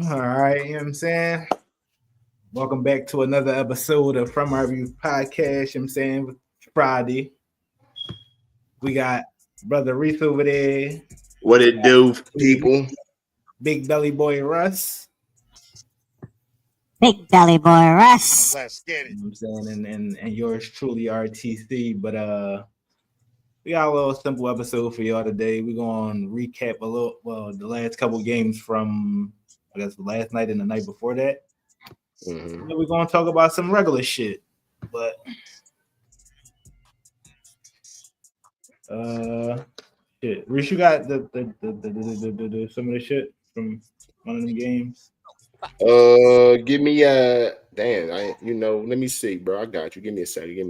All right, you know what I'm saying? Welcome back to another episode of From Our View Podcast. You know what I'm saying? With Friday. We got Brother Reese over there. What it do, people? Big Belly Boy Russ. Big Belly Boy Russ. Let's get it. You know what I'm saying? And yours truly RTC. But we got a little simple episode for y'all today. We're gonna recap the last couple games from I guess last night and the night before that. And then we're gonna talk about some regular shit. But shit. Reese, you got the some of the shit from one of them games. Give me let me see, bro. I got you. Give me a second.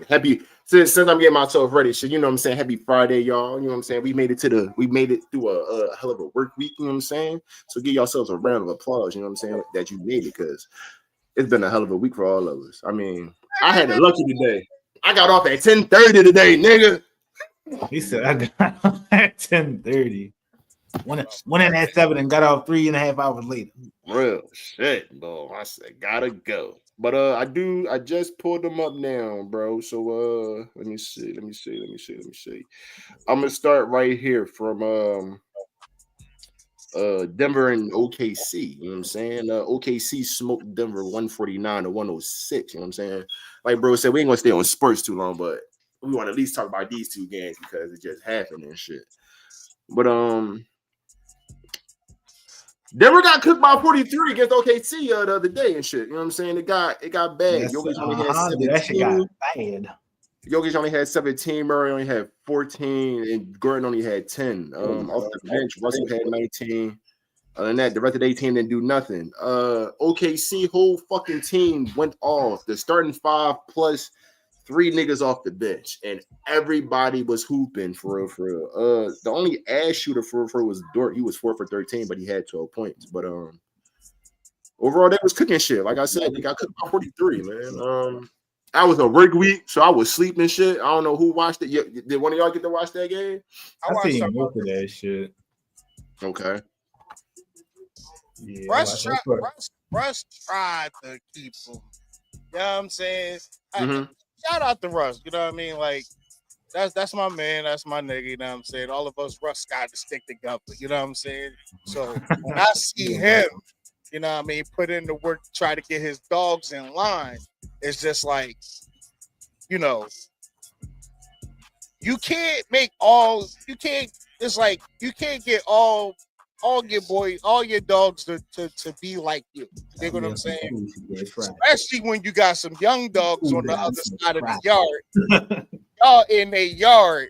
Happy since I'm getting myself ready. So you know what I'm saying. Happy Friday, y'all. You know what I'm saying. We made it through a hell of a work week. You know what I'm saying. So give yourselves a round of applause. You know what I'm saying, that you made it, because it's been a hell of a week for all of us. I mean, I had it lucky today. I got off at 10:30 today, nigga. He said I got off at 10:30. Went in at 7 and got off 3.5 hours later. Real shit, bro. I said gotta go. But I just pulled them up now, bro. So let me see. I'm gonna start right here from Denver and OKC. You know what I'm saying? OKC smoked Denver 149-106. You know what I'm saying? Like bro said, we ain't gonna stay on Spurs too long, but we want to at least talk about these two games because it just happened and shit. But Denver got cooked by 43 against OKC the other day and shit. You know what I'm saying? It got bad. Jokic only had 17. That shit got bad. Jokic only had 17. Murray only had 14, and Gordon only had 10. Off the bench, Russell had 19. Other than that, the rest of their team didn't do nothing. OKC whole fucking team went off. The starting 5 plus 3 niggas off the bench, and everybody was hooping for real. The only ass shooter for was Dort. He was 4 for 13, but he had 12 points. But overall, they was cooking shit. Like I said, they got cooked by 43, man. I was a work week, so I was sleeping shit. I don't know who watched it. Did one of y'all get to watch that game? I seen most of that shit. Okay. Yeah, Russ tried to keep him. You know what I'm saying? Shout out to Russ. You know what I mean? Like, that's my man. That's my nigga. You know what I'm saying? All of us Russ got to stick together. You know what I'm saying? So when I see him, you know what I mean, put in the work to try to get his dogs in line, it's just like, you know, you can't get all your dogs to be like you. You know what I'm saying? Especially when you got some young dogs on the other side of the yard. Y'all in their yard,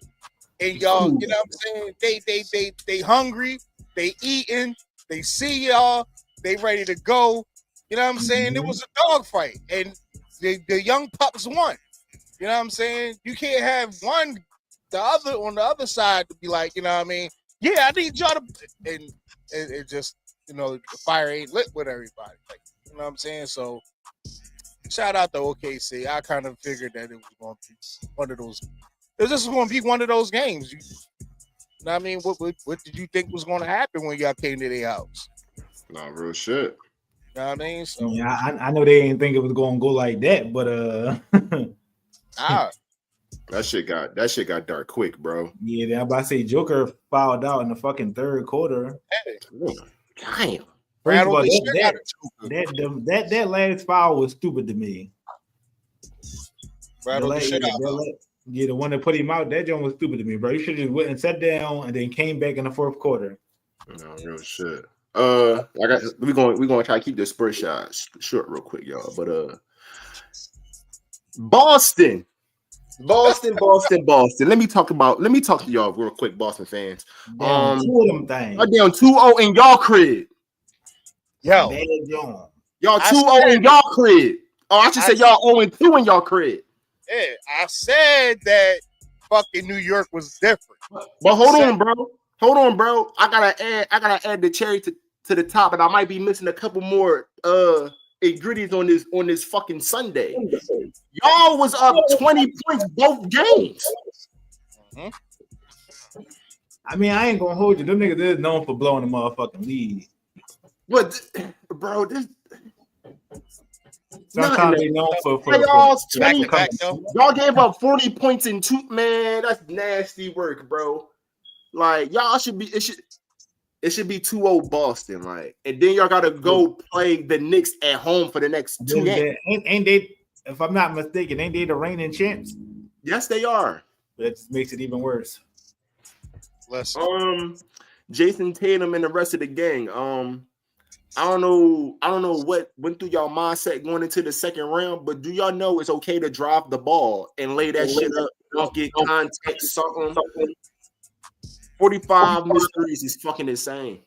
and y'all, you know what I'm saying? They hungry, they eating, they see y'all, they ready to go. You know what I'm saying? It was a dog fight, and the young pups won. You know what I'm saying? You can't have the other side to be like, you know what I mean? Yeah, I need y'all to, and it just, you know, the fire ain't lit with everybody. Like, you know what I'm saying? So, shout out to OKC. I kind of figured that it was going to be one of those. This was going to be one of those games. You know what I mean? What did you think was going to happen when y'all came to their house? Nah, real shit. You know what I mean? So, yeah, I know they didn't think it was going to go like that, but that shit got dark quick, bro. Yeah, I'm about to say Joker fouled out in the fucking third quarter. Hey. Damn. First of all, that last foul was stupid to me. The one that put him out, that joint was stupid to me, bro. You should just went and sat down and then came back in the fourth quarter. No, real shit. We're gonna try to keep this Spurs shot short real quick, y'all. But Boston. Let me talk to y'all real quick, Boston fans. Two of them things. I'm down 2-0 in y'all crib. Yo, y'all 2-0 in y'all crib. Oh, I should say y'all 0-2 in y'all crib. Yeah, I said that fucking New York was different. But hold on, bro. I gotta add the cherry to the top, and I might be missing a couple more ingredients on this fucking Sunday. Y'all was up 20 points both games. I mean, I ain't gonna hold you. Them niggas is known for blowing the motherfucking lead. But bro, this sometimes they known for y'all gave up 40 points in 2. Man, that's nasty work, bro. Like y'all should be. It should be 2-0 Boston, like, and then y'all gotta go play the Knicks at home for the next 2 games. Ain't they? If I'm not mistaken, ain't they the reigning champs? Yes, they are. That makes it even worse. Jason Tatum and the rest of the gang. I don't know what went through y'all mindset going into the second round, but do y'all know it's okay to drop the ball and lay that shit up, don't get contact, something? 45 missed threes is fucking insane.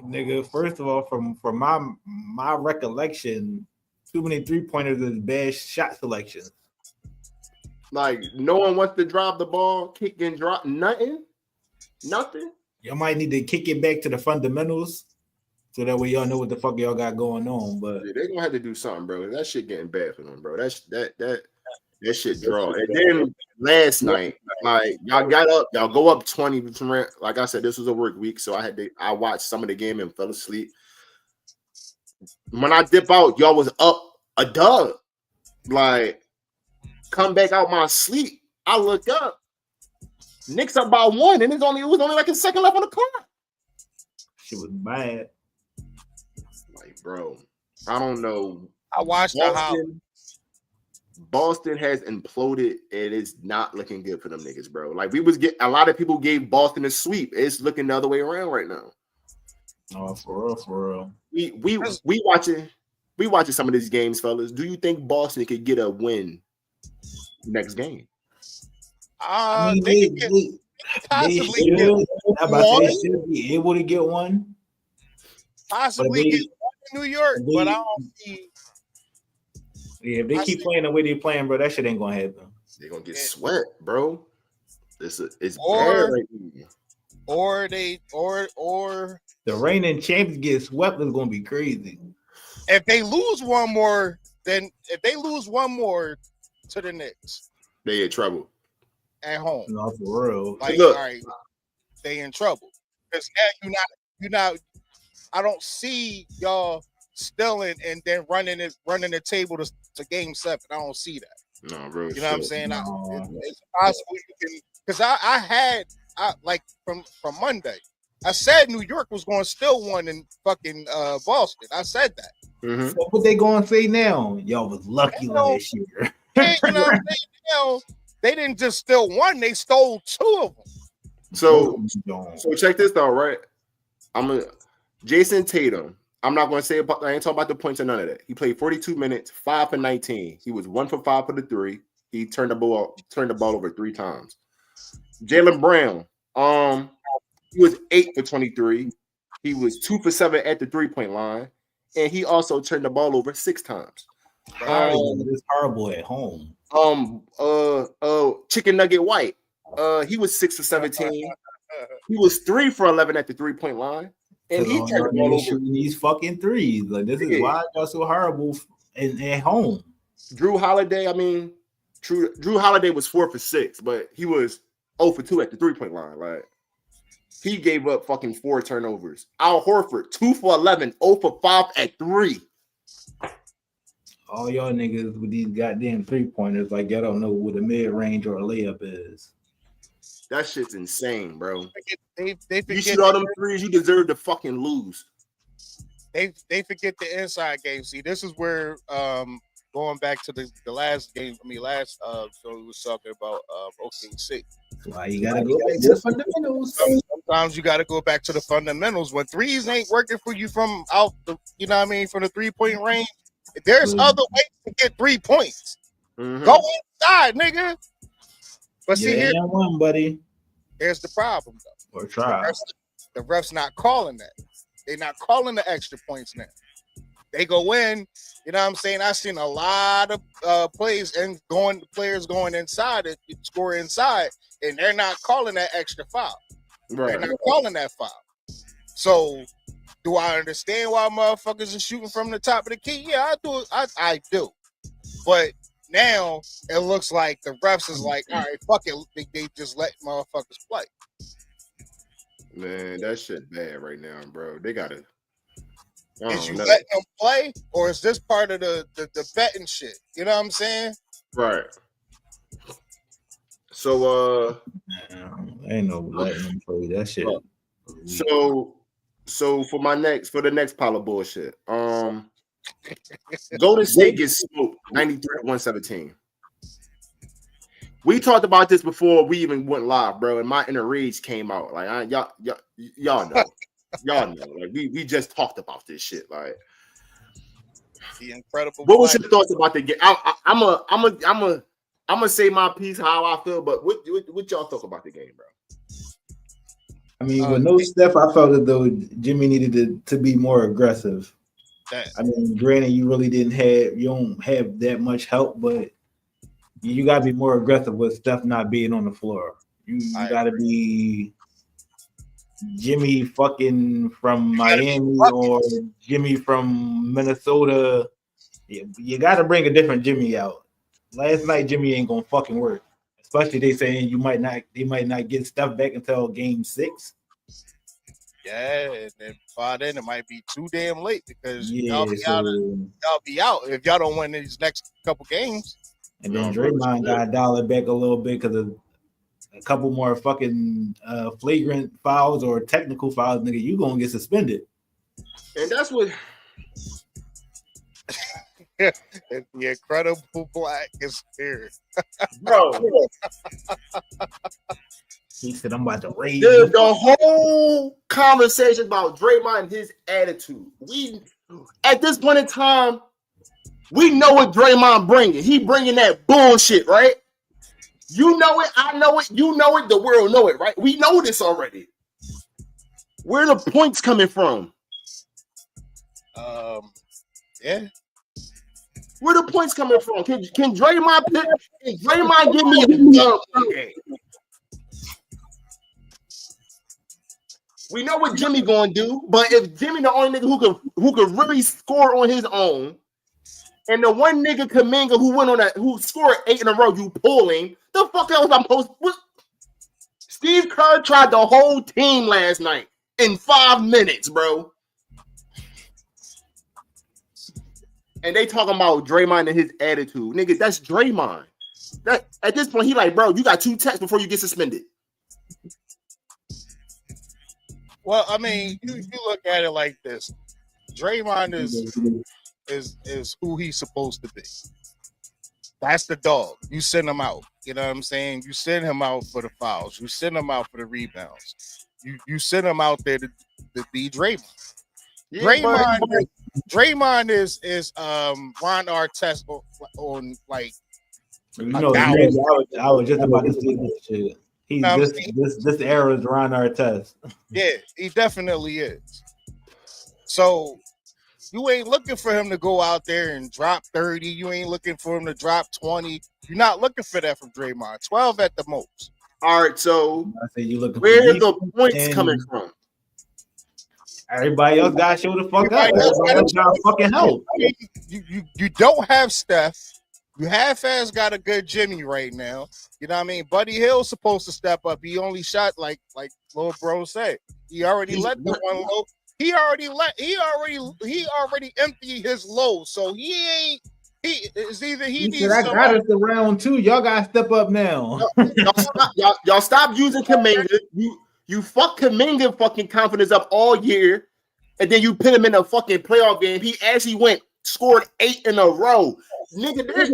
Nigga, first of all, from my recollection, too many 3-pointers is bad shot selection. Like, no one wants to drop the ball, kick and drop, nothing. Y'all might need to kick it back to the fundamentals so that way y'all know what the fuck y'all got going on. But they're gonna have to do something, bro. That shit getting bad for them, bro. That shit draw. And then last night, like y'all got up, y'all go up 20. Like I said, this was a work week, so I watched some of the game and fell asleep. When I dip out, y'all was up a dub. Like, come back out my sleep. I look up. Knicks up by 1, and it was only like a second left on the clock. Shit was bad. Like, bro, I don't know. I watched the house. Boston has imploded, and it's not looking good for them niggas, bro. Like a lot of people gave Boston a sweep. It's looking the other way around right now. Oh, for real. We watching some of these games, fellas. Do you think Boston could get a win next game? They should be able to get one. Possibly get one in New York, but I don't see. Yeah, if they keep playing the way they're playing, bro, that shit ain't gonna happen. They're gonna get swept, bro. It's bad right now. Or the reigning champs get swept is gonna be crazy. If they lose one more to the Knicks, they in trouble at home. No, for real. Like, look, all right, they in trouble because you're not. I don't see y'all stealing and then running the table to game 7. I don't see that. No, bro. You know what I'm saying? It's possible you can, because I had from Monday. I said New York was going to steal one in fucking Boston. I said that. Mm-hmm. So what they going to say now? Y'all was lucky last year. You know what I'm saying? They didn't just steal one; they stole 2 of them. So check this out, right? Jason Tatum. I'm not going to say about. I ain't talking about the points or none of that. He played 42 minutes, 5 for 19. He was 1 for 5 for the 3. He turned the ball over 3 times. Jaylen Brown. He was 8 for 23. He was 2 for 7 at the 3-point line, and he also turned the ball over 6 times. It's horrible at home. Chicken Nugget White. He was 6 for 17. He was 3 for 11 at the 3-point line, and he turned the ball over shooting these fucking threes. Like, this is why y'all so horrible at home. Drew Holiday. I mean, Drew Holiday was 4 for 6, but he was 0 for 2 at the 3-point line. Like, he gave up fucking 4 turnovers. Al Horford, 2 for 11, 0 for 5 at 3. All y'all niggas with these goddamn 3-pointers, like y'all don't know what a mid-range or a layup is. That shit's insane, bro. They forget you shoot all them threes, you deserve to fucking lose. They forget the inside game. See, this is where going back to the last game. So we was talking about OKC. Why you gotta go back to the fundamentals? Sometimes you gotta go back to the fundamentals when threes ain't working for you from out the, you know what I mean, from the 3-point range. There's other ways to get 3 points. Mm-hmm. Go inside, nigga. But see here, one, buddy. Here's the problem, though. Or try. The refs not calling that. They're not calling the extra points now. They go in, you know what I'm saying? I've seen a lot of plays and players going inside it, score inside, and they're not calling that extra foul. Right. They're not calling that foul. So, do I understand why motherfuckers are shooting from the top of the key? Yeah, I do. I do. But now it looks like the refs is like, all right, fuck it. They just let motherfuckers play. Man, that shit bad right now, bro. They gotta Is you letting them play, or is this part of the betting shit? You know what I'm saying? Right. So ain't no letting them play that shit. So for the next pile of bullshit. Golden State gets smoked 93-117. We talked about this before we even went live, bro, and my inner rage came out. Like y'all know. Y'all know. Like we just talked about this shit. Like the incredible. What was your thoughts about the game? I'm gonna say my piece how I feel, but what y'all thought about the game, bro? I mean, with no Steph, I felt as though Jimmy needed to be more aggressive. I mean, granted, you don't have that much help, but you gotta be more aggressive with Steph not being on the floor. You gotta be Jimmy fucking from Miami or Jimmy from Minnesota. You gotta bring a different Jimmy out. Last night, Jimmy ain't gonna fucking work. Especially they saying they might not get Steph back until game 6. Yeah, and then by then it might be too damn late because y'all be out if y'all don't win these next couple games. And then Draymond got to dial it back a little bit because of a couple more fucking flagrant fouls or technical fouls, nigga. You gonna get suspended. And that's what. The incredible Black is here, bro. He said, "I'm about to rage." The whole conversation about Draymond and his attitude. We at this point in time, we know what Draymond bringing. He bringing that bullshit, right? You know it. I know it. You know it. The world know it, right? We know this already. Where the points coming from? Yeah. Where the points coming from? Can Draymond give me a game? We know what Jimmy gonna do, but if Jimmy the only nigga who could really score on his own, and the one nigga Kuminga who scored 8 in a row, you pulling the fuck else I'm supposed? What? Steve Kerr tried the whole team last night in 5 minutes, bro. And they talking about Draymond and his attitude. Nigga, that's Draymond. That at this point, he like, bro, you got 2 texts before you get suspended. Well, I mean, you look at it like this. Draymond is who he's supposed to be. That's the dog. You send him out. You know what I'm saying? You send him out for the fouls. You send him out for the rebounds. You send him out there to be Draymond. Yeah, Draymond is Ron Artest on like. You know, I was just about to say this shit. This era is Ron Artest. Yeah, he definitely is. So you ain't looking for him to go out there and drop 30. You ain't looking for him to drop 20. You're not looking for that from Draymond. 12 at the most. All right, so I say you looking where are the points coming from? Everybody else got to show the fuck up. Everybody else got to fucking help. You don't have Steph. You half-ass got a good Jimmy right now. You know what I mean? Buddy Hill's supposed to step up. He only shot like little bro said. He already let the one low. He already emptied his low. So he needs I got us around 2. Y'all gotta step up now. Y'all stop using Kuminga. You fuck Kuminga fucking confidence up all year, and then you put him in a fucking playoff game. He actually scored 8 in a row. Nigga, there's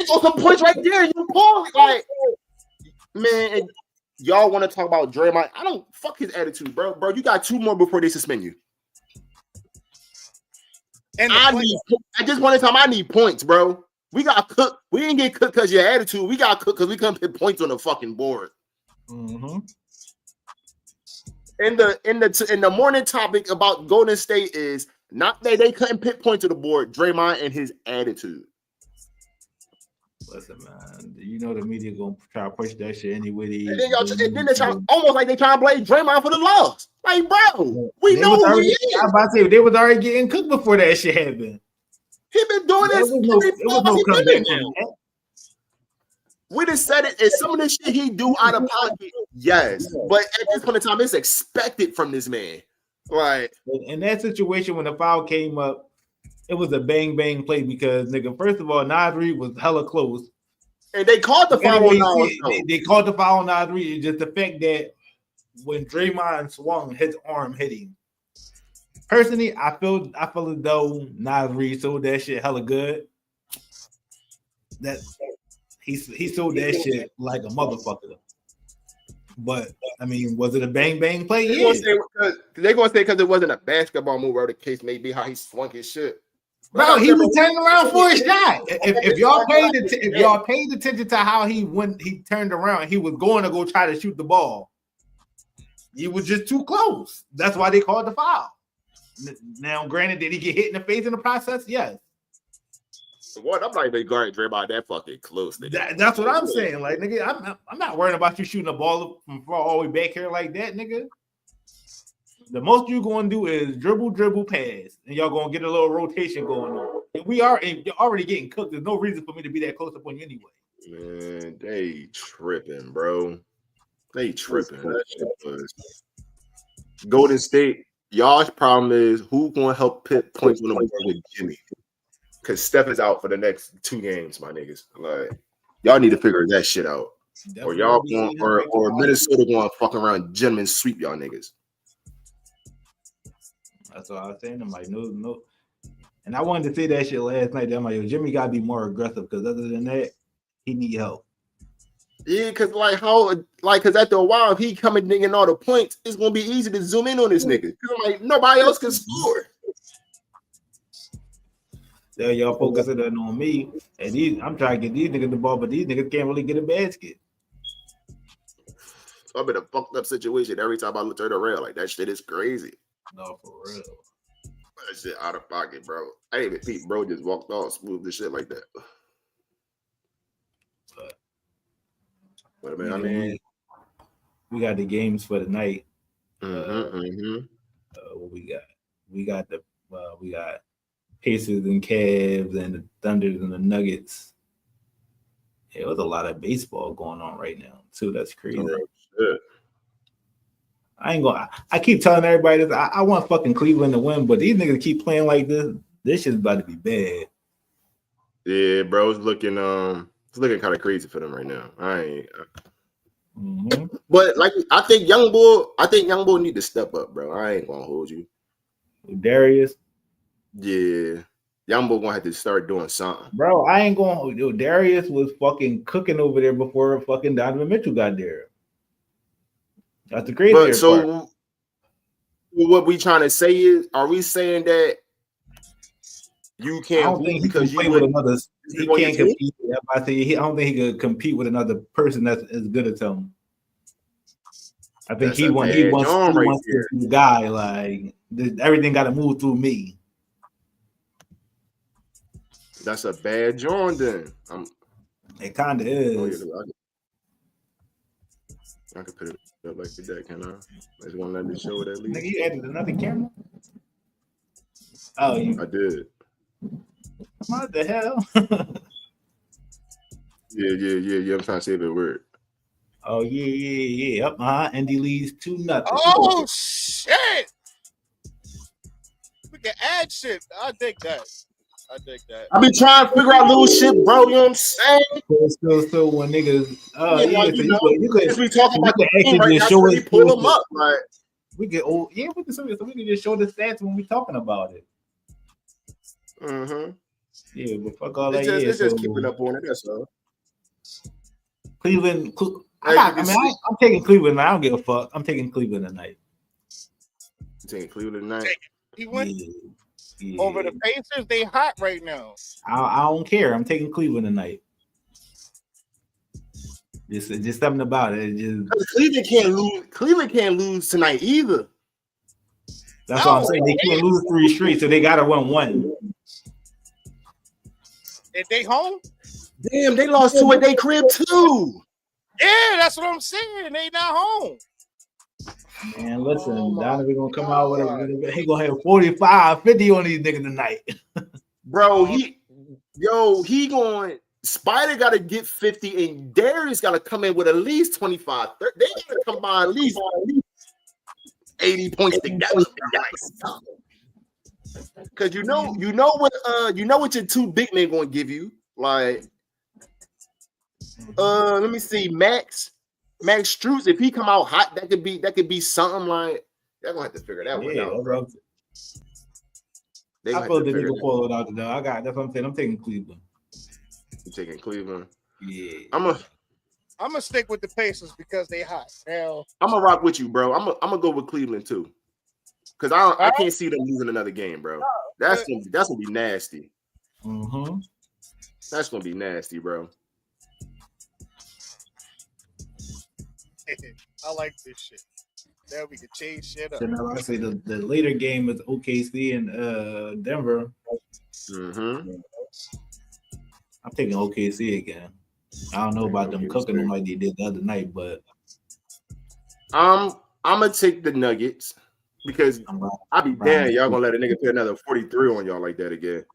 some points right there. You pull like, man, y'all want to talk about Draymond? I don't fuck his attitude, bro. Bro, you got 2 more before they suspend you. And I just want to tell him I need points, bro. We got cooked. We didn't get cooked because your attitude. We got cooked because we couldn't put points on the fucking board. Mm-hmm. In the morning topic about Golden State is not that they couldn't put points on the board. Draymond and his attitude. Listen, man. You know the media gonna try to push that shit anyway. And then they try, almost like they trying to blame Draymond for the loss. Like, bro, we know who he is. I was about to say they was already getting cooked before that shit happened. He been doing this. We just said it. And some of this shit he do out of pocket, yes. But at this point in time, it's expected from this man. Like in that situation when the foul came up, it was a bang bang play because nigga, first of all, Nas Reed was hella close. and they called the foul on Nas. They called the foul on Nas Reed. It's just the fact that when Draymond swung, his arm hit him. Personally, I feel as though Nas Reed sold that shit hella good. That he sold that shit like a motherfucker. But I mean, was it a bang bang play? They're gonna say because it wasn't a basketball move, or the case may be how he swung his shit. Bro, he was turning around for a shot. If y'all paid attention to how he turned around, he was going to go try to shoot the ball. He was just too close. That's why they called the foul. Now, granted, did he get hit in the face in the process? Yes. What? I'm not even guarding Draymond that fucking close. That's what I'm saying. Like, nigga, I'm not worrying about you shooting the ball from far all the way back here like that, nigga. The most you're going to do is dribble, pass, and y'all going to get a little rotation going on. And you're already getting cooked. There's no reason for me to be that close up on you anyway. Man, they tripping, bro. They tripping. That shit was Golden State. Y'all's problem is who going to help put points on them with Jimmy? Because Steph is out for the next 2 games, my niggas. Like, y'all need to figure that shit out. Or y'all going, or Minnesota going to fuck around gentlemen sweep y'all niggas. That's what I was saying. I'm like, no. And I wanted to say that shit last night. I'm like, yo, Jimmy got to be more aggressive because other than that, he need help. Yeah, because because after a while, if he coming in all the points, it's going to be easy to zoom in on this nigga. Because I'm like, nobody else can score. There y'all focusing on me. And I'm trying to get these niggas the ball, but these niggas can't really get a basket. So I'm in a fucked up situation every time I turn around. Like, that shit is crazy. No, for real. That shit out of pocket, bro. I ain't even think bro just walked off smooth the shit like that. But man, I mean, we got the games for the night. What we got? We got Pacers and Cavs and the Thunders and the Nuggets. Yeah, there's a lot of baseball going on right now too. That's crazy. Shit. I keep telling everybody this. I want fucking Cleveland to win, but these niggas keep playing like this. This shit's about to be bad. Yeah, bro, it's looking kind of crazy for them right now. But like I think young boy need to step up, bro. I ain't gonna hold you. Darius. Yeah. Young boy gonna have to start doing something. Bro, I ain't gonna hold you. Darius was fucking cooking over there before fucking Donovan Mitchell got there. That's the crazy part. So what we trying to say is, are we saying that you can't? I don't think because you with another. He can't compete. I don't think he could compete with another person that's as good as him. I think he wants the guy like everything got to move through me. That's a bad John. Then it kind of is. I could put it up like that, can I? I just want to let me show it at least. Nigga, you added another camera? Oh, I did. What the hell? Yeah. I'm trying to save it word. Oh, yeah. Up, Indy leads 2-0. Oh, shit. We can add shit. I dig that. I be trying to figure out little shit, bro. You know what I'm saying? So when niggas, you could be talking about the game right now. We pull them up, right? We can just show the stats when we talking about it. Yeah, but fuck all that. It's just keeping up on it. That's all. Cleveland. I'm taking Cleveland. I don't give a fuck. I'm taking Cleveland tonight. You taking Cleveland tonight? He went. Yeah. Over the Pacers, they hot right now. I don't care. I'm taking Cleveland tonight. Just something about it. Cleveland can't lose. Cleveland can't lose tonight either. That's what I'm saying. They can't lose 3 straight, so they gotta win 1. If they home? Damn, they lost 2 at their crib too. Yeah, that's what I'm saying. They not home. Man, listen, Donovan gonna come out with he gonna have 45, 50 on these niggas tonight. Bro, he going Spider gotta get 50 and Darius gotta come in with at least 25. They gotta combine at least 80 points together. Because you know what your two big men gonna give you. Like, let me see, Max Strus. If he come out hot, that could be something. Like, they're gonna have to figure that one out, bro. I feel that they can pull it out though. That's what I'm saying. I'm taking Cleveland. You taking Cleveland? Yeah. I'm gonna stick with the Pacers because they hot. Hell, I'm gonna rock with you, bro. I'm gonna go with Cleveland too. Because I can't see them losing another game, bro. That's gonna be nasty. Mm-hmm. That's gonna be nasty, bro. I like this shit. Now we can change shit up. So now I say the later game is OKC and Denver. Mm-hmm. I'm taking OKC again. I don't know about them cooking them like they did the other night, but I'm gonna take the Nuggets because I'll be damn y'all gonna let a nigga put another 43 on y'all like that again.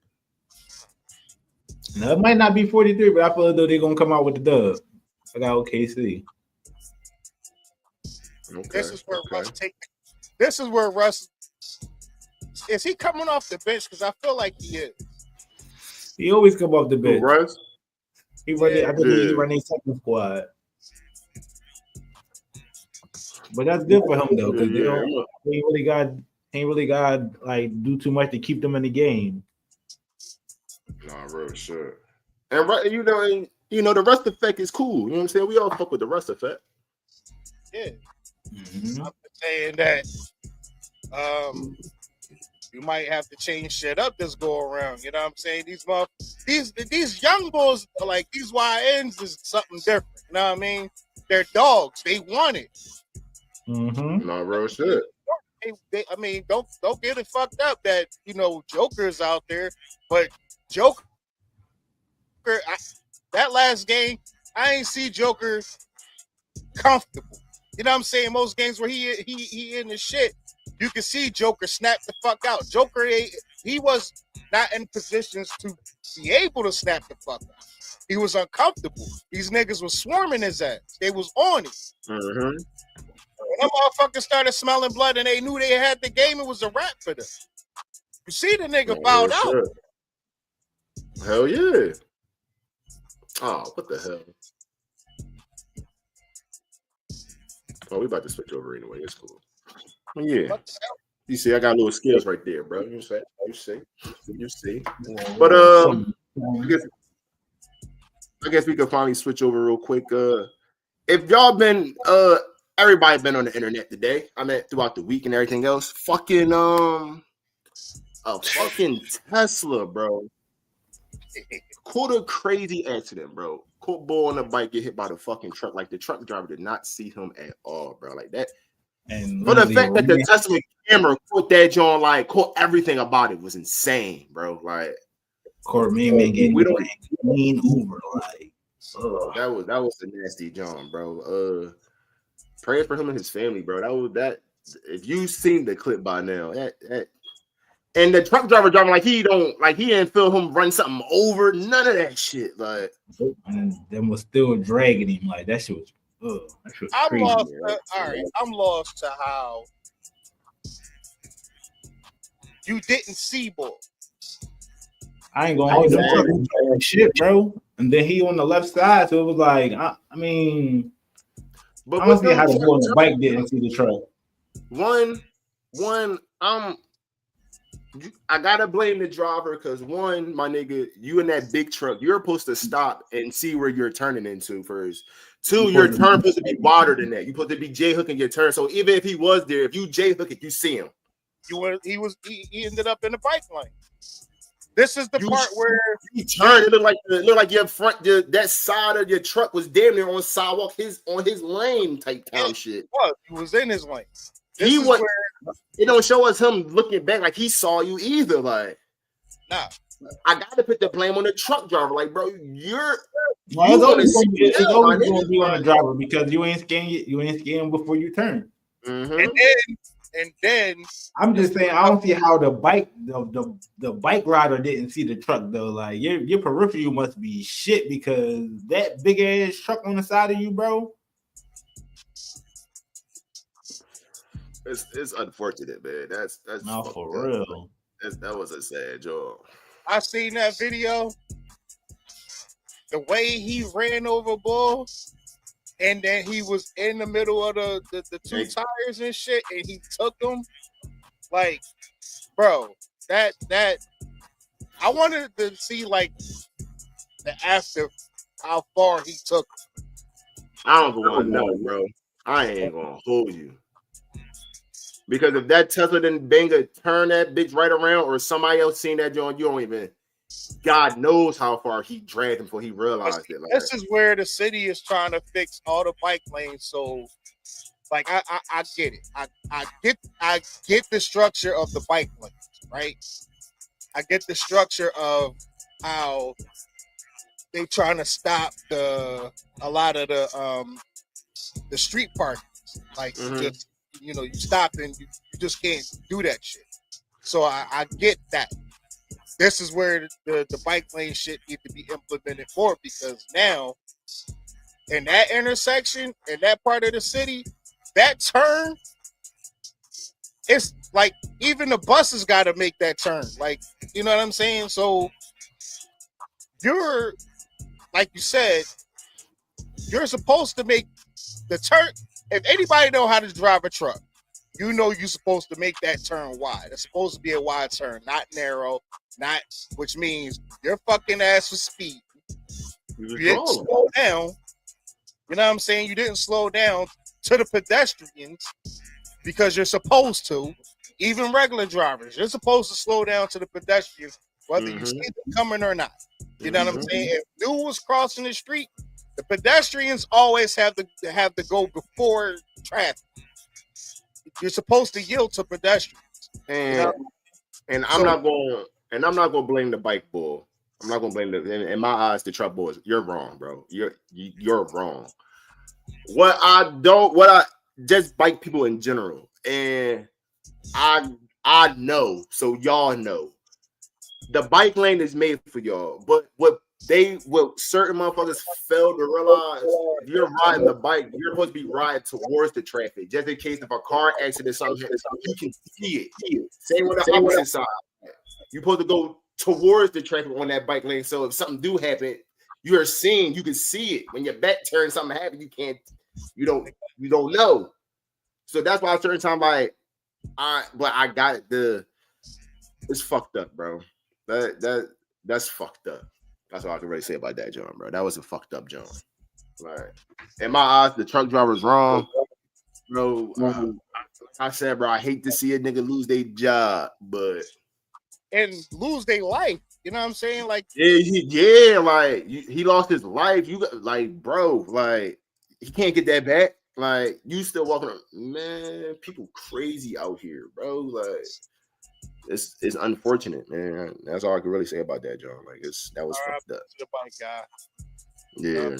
No, it might not be 43, but I feel as though they're gonna come out with the dub. I got OKC. Okay, this is where Russ This is where Russ is. He coming off the bench? Because I feel like he is. He always come off the bench. Russ? He running. I think he's running second squad. But that's good for him though, because he ain't really got like do too much to keep them in the game. Nah, real shit. And the Rust effect is cool. You know what I'm saying? We all fuck with the Rust effect. Yeah. Mm-hmm. I'm saying that you might have to change shit up this go around. You know what I'm saying? These young bulls, like these YNs, is something different. You know what I mean? They're dogs. They want it. Mm-hmm. Not real shit. I mean, don't get it fucked up that Joker's out there, but Joker, that last game, I ain't see Joker comfortable. You know what I'm saying? Most games where he in the shit, you can see Joker snap the fuck out. Joker, he was not in positions to be able to snap the fuck out. He was uncomfortable. These niggas was swarming his ass. They was on it. Mm-hmm. When them motherfuckers started smelling blood and they knew they had the game, it was a wrap for them. You see the nigga bowed out. Hell yeah. Oh, what the hell? Oh, we about to switch over anyway. It's cool. Yeah. You see, I got little skills right there, bro. You see. But I guess we could finally switch over real quick. If y'all been everybody been on the internet today. I mean throughout the week and everything else. Fucking Tesla, bro. Caught a crazy accident, bro. Caught boy on the bike, get hit by the fucking truck. Like the truck driver did not see him at all, bro. Like that. And but the fact that the Tesla camera caught that John, like caught everything about it was insane, bro. Like Court man getting clean over, like that was the nasty John, bro. Prayers for him and his family, bro. That if you seen the clip by now, that and the truck driver driving like he didn't feel him run something over, none of that shit. Like and then was still dragging him. Like that shit was crazy. I'm lost to how you didn't see boy. I ain't gonna hold him shit, bro. And then he on the left side, so it was like I mean, but I don't see how the boy on the bike didn't see the truck. I gotta blame the driver because one, my nigga, you in that big truck, you're supposed to stop and see where you're turning into first. Two, your turn supposed to be wider than that. You're supposed to be J-hooking your turn. So even if he was there, if you J-hook it, you see him. He ended up in the bike lane. This is the part where he turned. It looked like your front, that side of your truck was damn near on sidewalk, on his lane type time shit. He was in his lane. It don't show us him looking back like he saw you either. Like, nah, I gotta put the blame on the truck driver. Like, bro, it's always going to be on the driver because you ain't scanning before you turn. Mm-hmm. And then I'm just saying I don't see how the bike rider didn't see the truck though. Like your peripheral must be shit because that big ass truck on the side of you, bro. It's unfortunate, man. That's no, for real. That was a sad job. I seen that video. The way he ran over Bull, and then he was in the middle of the two tires and shit, and he took them. Like, bro, that I wanted to see like the after how far he took him. I don't want to know, bro. I ain't gonna hold you. Because if that Tesla didn't turn that bitch right around, or somebody else seen that joint, you don't even. God knows how far he dragged him before he realized it. Like, this is where the city is trying to fix all the bike lanes. So, like, I get it. I get the structure of the bike lanes, right? I get the structure of how they trying to stop a lot of the street parking. Like, just you stop and you just can't do that shit. So I get that. This is where the bike lane shit need to be implemented for, because now in that intersection, in that part of the city, that turn, it's like even the buses got to make that turn. Like, you know what I'm saying? So you're, like you said, you're supposed to make the turn. If anybody know how to drive a truck, you know you're supposed to make that turn wide. It's supposed to be a wide turn, not narrow, which means your fucking ass was speed. You didn't slow down. You know what I'm saying? You didn't slow down to the pedestrians because you're supposed to. Even regular drivers, you're supposed to slow down to the pedestrians, whether you see them coming or not. You know what I'm saying? If dude was crossing the street, the pedestrians always have to go before traffic. You're supposed to yield to pedestrians, and I'm not going to blame the bike bull. I'm not going to blame in my eyes the truck boys. You're wrong, bro. You're wrong. Just bike people in general, and I know, so y'all know, the bike lane is made for y'all. But what certain motherfuckers fail to realize, if you're riding the bike, you're supposed to be riding towards the traffic, just in case if a car accident, something, you can see it. Same with the opposite side. You're supposed to go towards the traffic on that bike lane. So if something do happen, you can see it. When your back turns, something happens, you don't know. So that's why a certain time, like, I got it. It's fucked up, bro. That's fucked up. That's all I can really say about that, John, bro. That was a fucked up John. Like, in my eyes, the truck driver's wrong, bro. I said, bro, I hate to see a nigga lose their job, and lose their life. You know what I'm saying? Like, like he lost his life. You got, like, bro, like, he can't get that back. Like, you still walking around, man. People crazy out here, bro. Like, it's unfortunate, man. That's all I can really say about that, John. Like, that was fucked up. The bike guy. Yeah.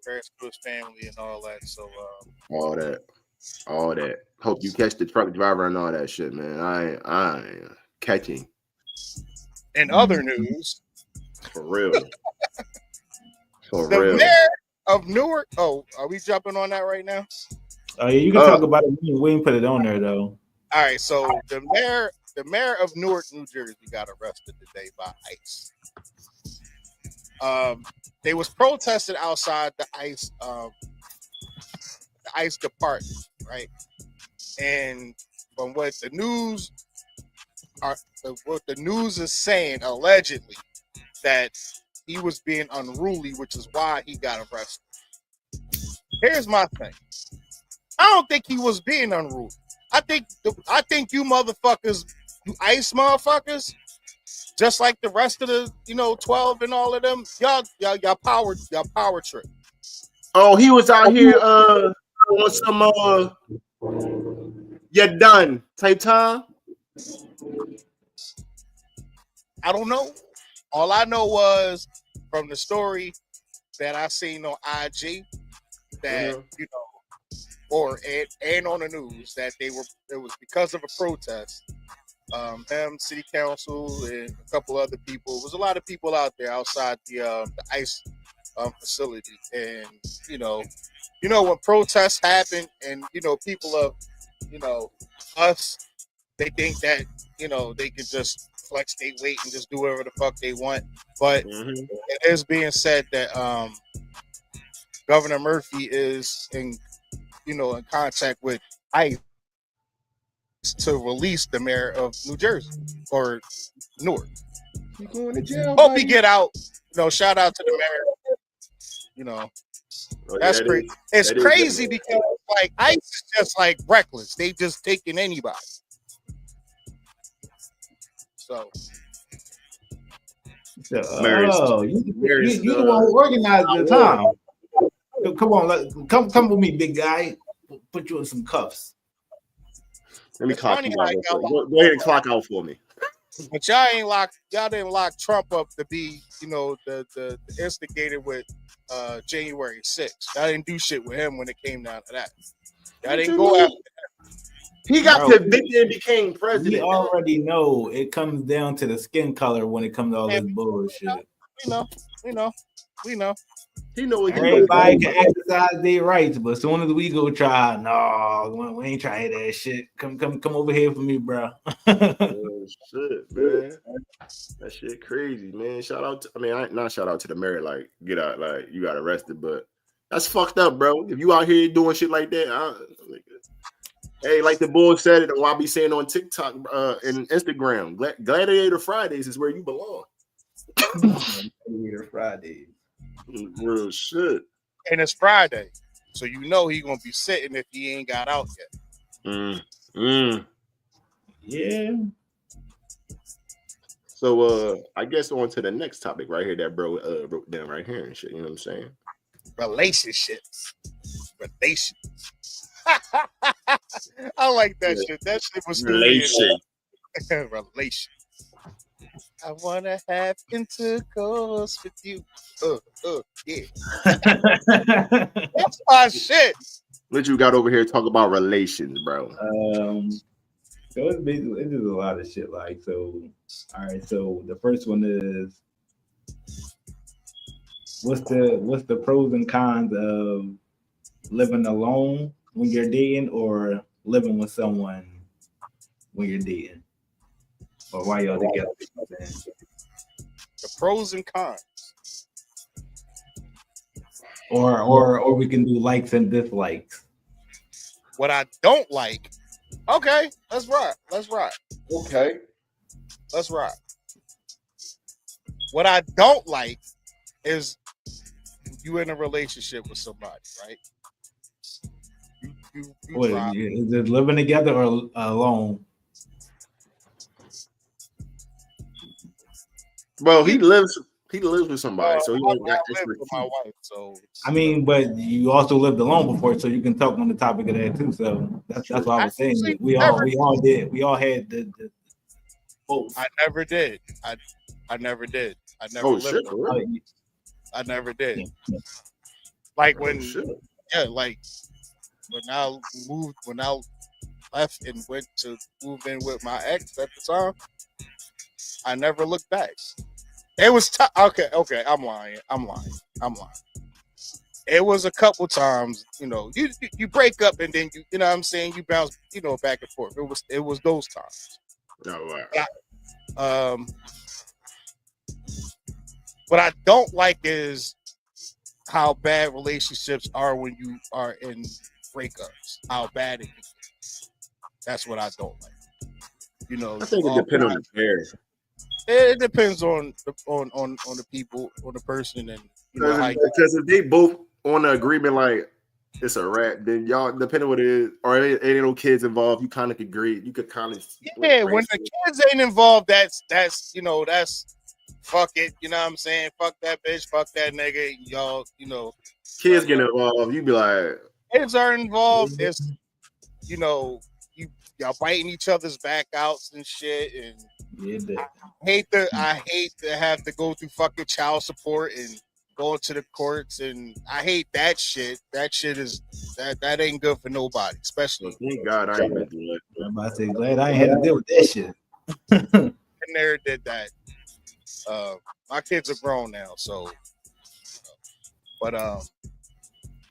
Prayers to his family and all that. So all that. Hope you catch the truck driver and all that shit, man. I ain't catching. In other news, for real. The mayor of Newark. Oh, are we jumping on that right now? Oh yeah, you can talk about it. We didn't put it on there though. All right, so the mayor of Newark, New Jersey, got arrested today by ICE. They was protested outside the ICE department, right? And from what the news is saying, allegedly, that he was being unruly, which is why he got arrested. Here's my thing. I don't think he was being unruly. I think you motherfuckers, you ICE motherfuckers, just like the rest of the 12 and all of them, y'all power trip. Oh, he was out here on some you're done type time. I don't know. All I know was from the story that I seen on IG that and on the news that it was because of a protest. Them, city council, and a couple other people. There was a lot of people out there outside the ICE facility, and when protests happen, and people of us, they think that they can just flex their weight and just do whatever the fuck they want. But it is being said that Governor Murphy is in contact with ICE to release the mayor of New Jersey or Newark. You going to jail? Hope he get out. Shout out to the mayor. That's crazy. It's crazy because like ICE is just like reckless. They just taking anybody. So. You the one who organized the time. Come on, come with me, big guy. Put you in some cuffs. Let me clock you out. Go ahead and clock out for me. But y'all didn't lock Trump up to be, the instigator with January 6th. Y'all didn't do shit with him when it came down to that. Y'all didn't go after that. He got convicted and became president. We already know it comes down to the skin color when it comes to all this bullshit. We know. Everybody can exercise their rights, but as soon as we go try, no, we ain't trying that shit. Come over here for me, bro. Oh, shit, man. That shit crazy, man. Not shout out to the mayor, like get out, like you got arrested, but that's fucked up, bro. If you out here doing shit like that, hey, like the bull said it, or I'll be saying on TikTok and Instagram, Gladiator Fridays is where you belong. Gladiator Fridays. Real shit. And it's Friday, so he gonna be sitting if he ain't got out yet. Yeah. So I guess on to the next topic right here that bro wrote down right here and shit. You know what I'm saying? Relationships. I like that shit. That shit was relation. I wanna have intercourse with you. Yeah. That's my shit. What you got over here talk about relations, bro? So it's basically just a lot of shit. Like, so all right. So the first one is what's the pros and cons of living alone when you're dating or living with someone when you're dating? Or why y'all together? The pros and cons. Or we can do likes and dislikes. What I don't like. Okay, let's rock. Okay. Let's rock. What I don't like is you in a relationship with somebody, right? You is it living together or alone? Well, he lives with somebody, so he got live with my wife. So I mean, but you also lived alone before, so you can talk on the topic of that too. So that's what I was saying. We all did. We all had the both. I never did. I never did. I never lived. Shit, really? I never did. Like when like when I left and went to move in with my ex at the time, I never looked back. It was okay. I'm lying. It was a couple times, you break up and then you know what I'm saying, you bounce, back and forth. It was those times. Oh, wow. What I don't like is how bad relationships are when you are in breakups. How bad it can get. That's what I don't like. I think it depends on the pair. It depends on the people, on the person, and because if they both on the agreement like it's a wrap, then y'all, depending on what it is, or ain't no kids involved, you kind of agree. You could kind of when the kids ain't involved, that's fuck it. You know what I'm saying? Fuck that bitch. Fuck that nigga. Y'all, kids get involved. You be like, kids are involved. It's y'all biting each other's back outs and shit, and I hate to have to go through fucking child support and go to the courts, and I hate that shit. That shit is that ain't good for nobody, especially. Thank God I ain't been through it. I'm about to say, glad I ain't had to deal with that shit. I never did that. My kids are grown now, so. But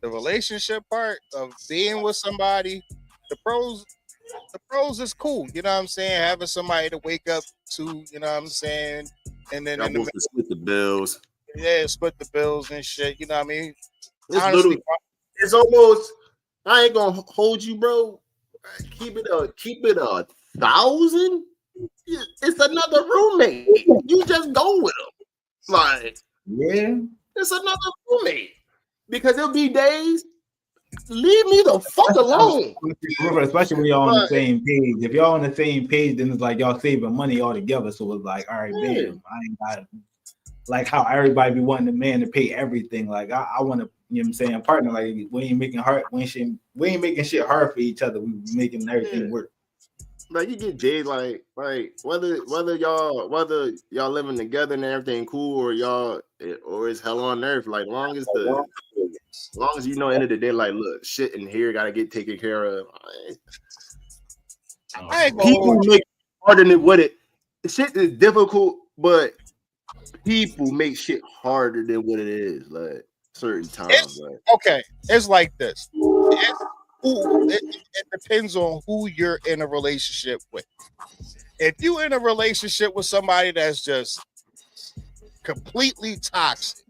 the relationship part of being with somebody, the pros The pros is cool. You know what I'm saying? Having somebody to wake up to. You know what I'm saying? And then Y'all both split the bills. Yeah, split the bills and shit. You know what I mean? It's Honestly, it's almost. I ain't gonna hold you, bro. Keep it 1,000. It's another roommate. You just go with them. Like, yeah, it's another roommate. Because it'll be days. Leave me the fuck alone. Especially when y'all on the same page. If y'all on the same page, then it's like y'all saving money all together. So it's like, all right, bam, I ain't got like how everybody be wanting the man to pay everything. Like I want to, you know what I'm saying, partner. Like we ain't making making shit hard for each other. We making everything work. Like you get Jay, like whether y'all living together and everything cool or it's hell on earth. Like long as you know, end of the day, like look, shit in here gotta get taken care of. People make harder than what it. Shit is difficult, but people make shit harder than what it is. Like certain times. It's like this. It depends on who you're in a relationship with. If you're in a relationship with somebody that's just completely toxic,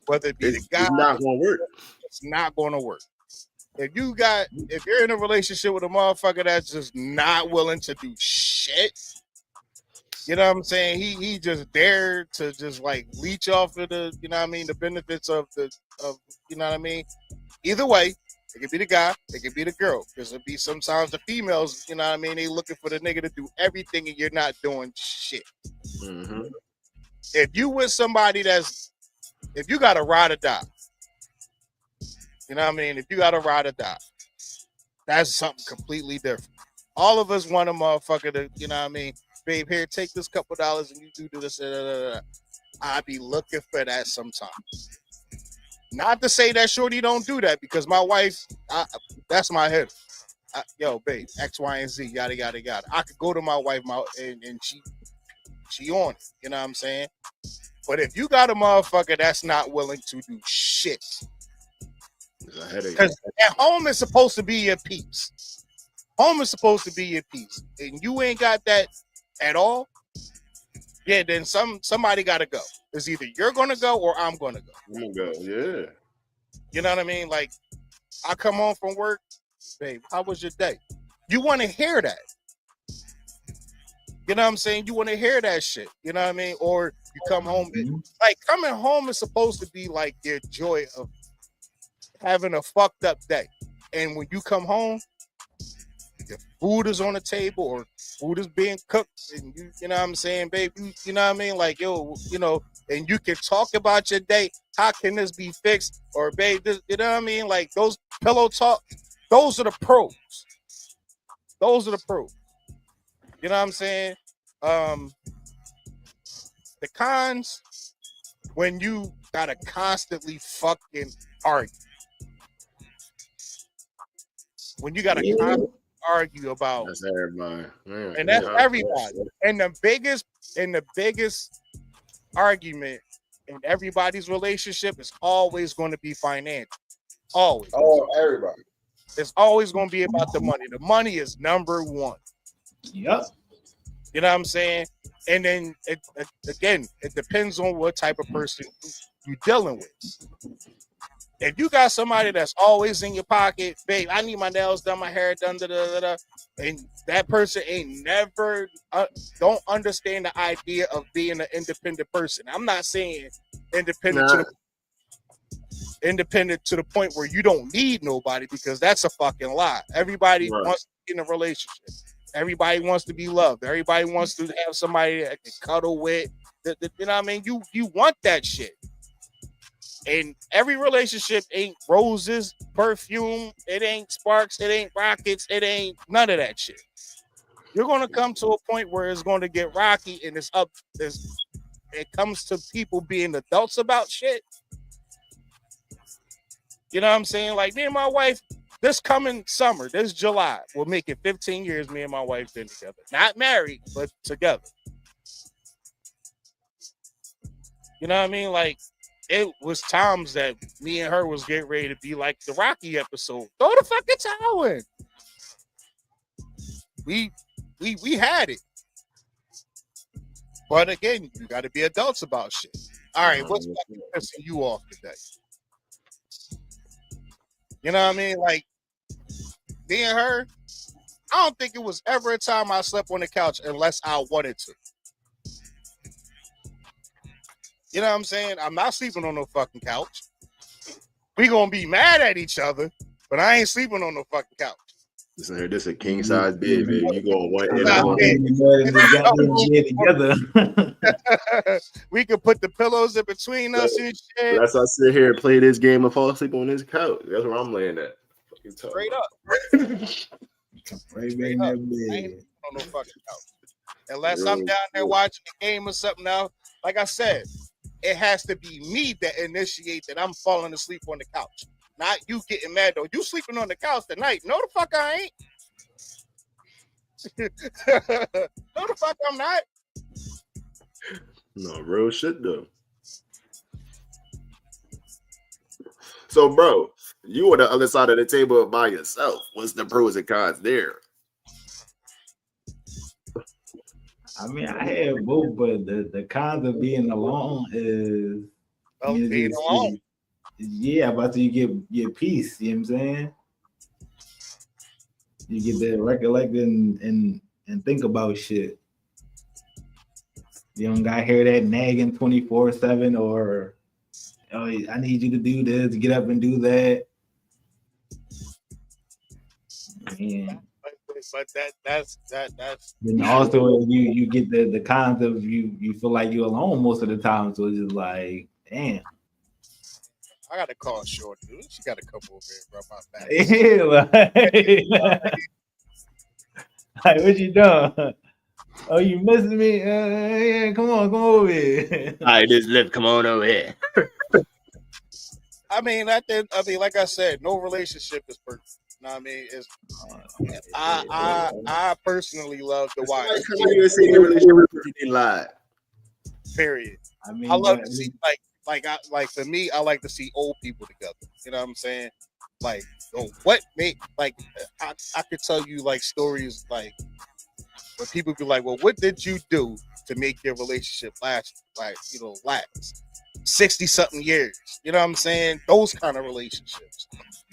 whether it be the guy, it's not gonna work. It's not gonna work. If you're in a relationship with a motherfucker that's just not willing to do shit, you know what I'm saying? He just dared to just like leech off of the, you know what I mean, the benefits of you know what I mean? Either way, it could be the guy, it could be the girl. Because it'll be sometimes the females, you know what I mean? They looking for the nigga to do everything and you're not doing shit. Mm-hmm. If you with somebody if you got a ride or die, you know what I mean? If you got a ride or die, that's something completely different. All of us want a motherfucker to, you know what I mean? Babe, here, take this couple dollars and you do this. I be looking for that sometimes. Not to say that shorty don't do that because my wife, that's my head. Yo, babe, X, Y, and Z, yada, yada, yada. I could go to my wife and she on it. You know what I'm saying? But if you got a motherfucker that's not willing to do shit, because at home is supposed to be your peace. Home is supposed to be your peace. And you ain't got that at all, yeah, then somebody got to go. It's either you're going to go or I'm going to go. I'm going to go, yeah. You know what I mean? Like, I come home from work, babe, how was your day? You want to hear that. You know what I'm saying? You want to hear that shit. You know what I mean? Or you come home. Like, coming home is supposed to be like your joy of having a fucked up day. And when you come home, the food is on the table or food is being cooked and you know what I'm saying, babe, you know what I mean? Like, yo, you know, and you can talk about your day. How can this be fixed? Or babe, this, you know what I mean? Like those pillow talk, those are the pros. Those are the pros. You know what I'm saying? The cons, when you gotta constantly fucking argue. When you gotta constantly argue about, that's everybody. Man, and that's everybody. And the biggest argument in everybody's relationship is always going to be financial. Always. Oh, everybody. It's always going to be about the money. The money is number one. Yep. You know what I'm saying? And then it depends on what type of person you're dealing with. If you got somebody that's always in your pocket, babe, I need my nails done, my hair done, and that person ain't never don't understand the idea of being an independent person. I'm not saying independent to the point where you don't need nobody, because that's a fucking lie. Everybody wants to be in a relationship. Everybody wants to be loved. Everybody wants to have somebody that can cuddle with. You know what I mean? You want that shit. And every relationship ain't roses, perfume, it ain't sparks, it ain't rockets, it ain't none of that shit. You're going to come to a point where it's going to get rocky, and it comes to people being adults about shit. You know what I'm saying? Like, me and my wife, this coming summer, this July, we'll make it 15 years me and my wife been together. Not married, but together. You know what I mean? Like, it was times that me and her was getting ready to be like the Rocky episode. Throw the fucking towel in. We had it. But again, you got to be adults about shit. All right, what's fucking pissing you off today? You know what I mean? Like, me and her, I don't think it was ever a time I slept on the couch unless I wanted to. You know what I'm saying? I'm not sleeping on no fucking couch. We gonna be mad at each other, but I ain't sleeping on no fucking couch. Listen here, this is a king size bed, baby. You go one together. We could put the pillows in between us and shit. That's I sit here and play this game and fall asleep on this couch. That's where I'm laying at. Straight up. Straight up. I ain't on no fucking couch. Unless I'm down there watching a game or something now. Like I said, it has to be me that initiates that I'm falling asleep on the couch. Not you getting mad though. You sleeping on the couch tonight. No, the fuck I ain't. No, the fuck I'm not. No, real shit though. So, bro, you on the other side of the table by yourself. What's the pros and cons there? I mean, I have both, but the cons of being alone is being alone. Yeah, but you get peace, you know what I'm saying? You get to recollect and think about shit. You don't gotta hear that nagging 24/7 or oh, I need you to do this, get up and do that. Man. But that's and also you get the cons of you feel like you're alone most of the time, so it's just like, damn. I gotta call Shorty, dude. She gotta come over and rub my back. Yeah, like what you doing? Oh, you missing me? Yeah, come over here. All right, this lip, come on over here. I mean, like I said, no relationship is perfect. You know what I mean? I personally love the wife. Period. I mean, I love to see like for me, I like to see old people together. You know what I'm saying? Like, what made like I could tell you like stories like where people be like, well, what did you do to make your relationship last 60-something years? You know what I'm saying? Those kind of relationships.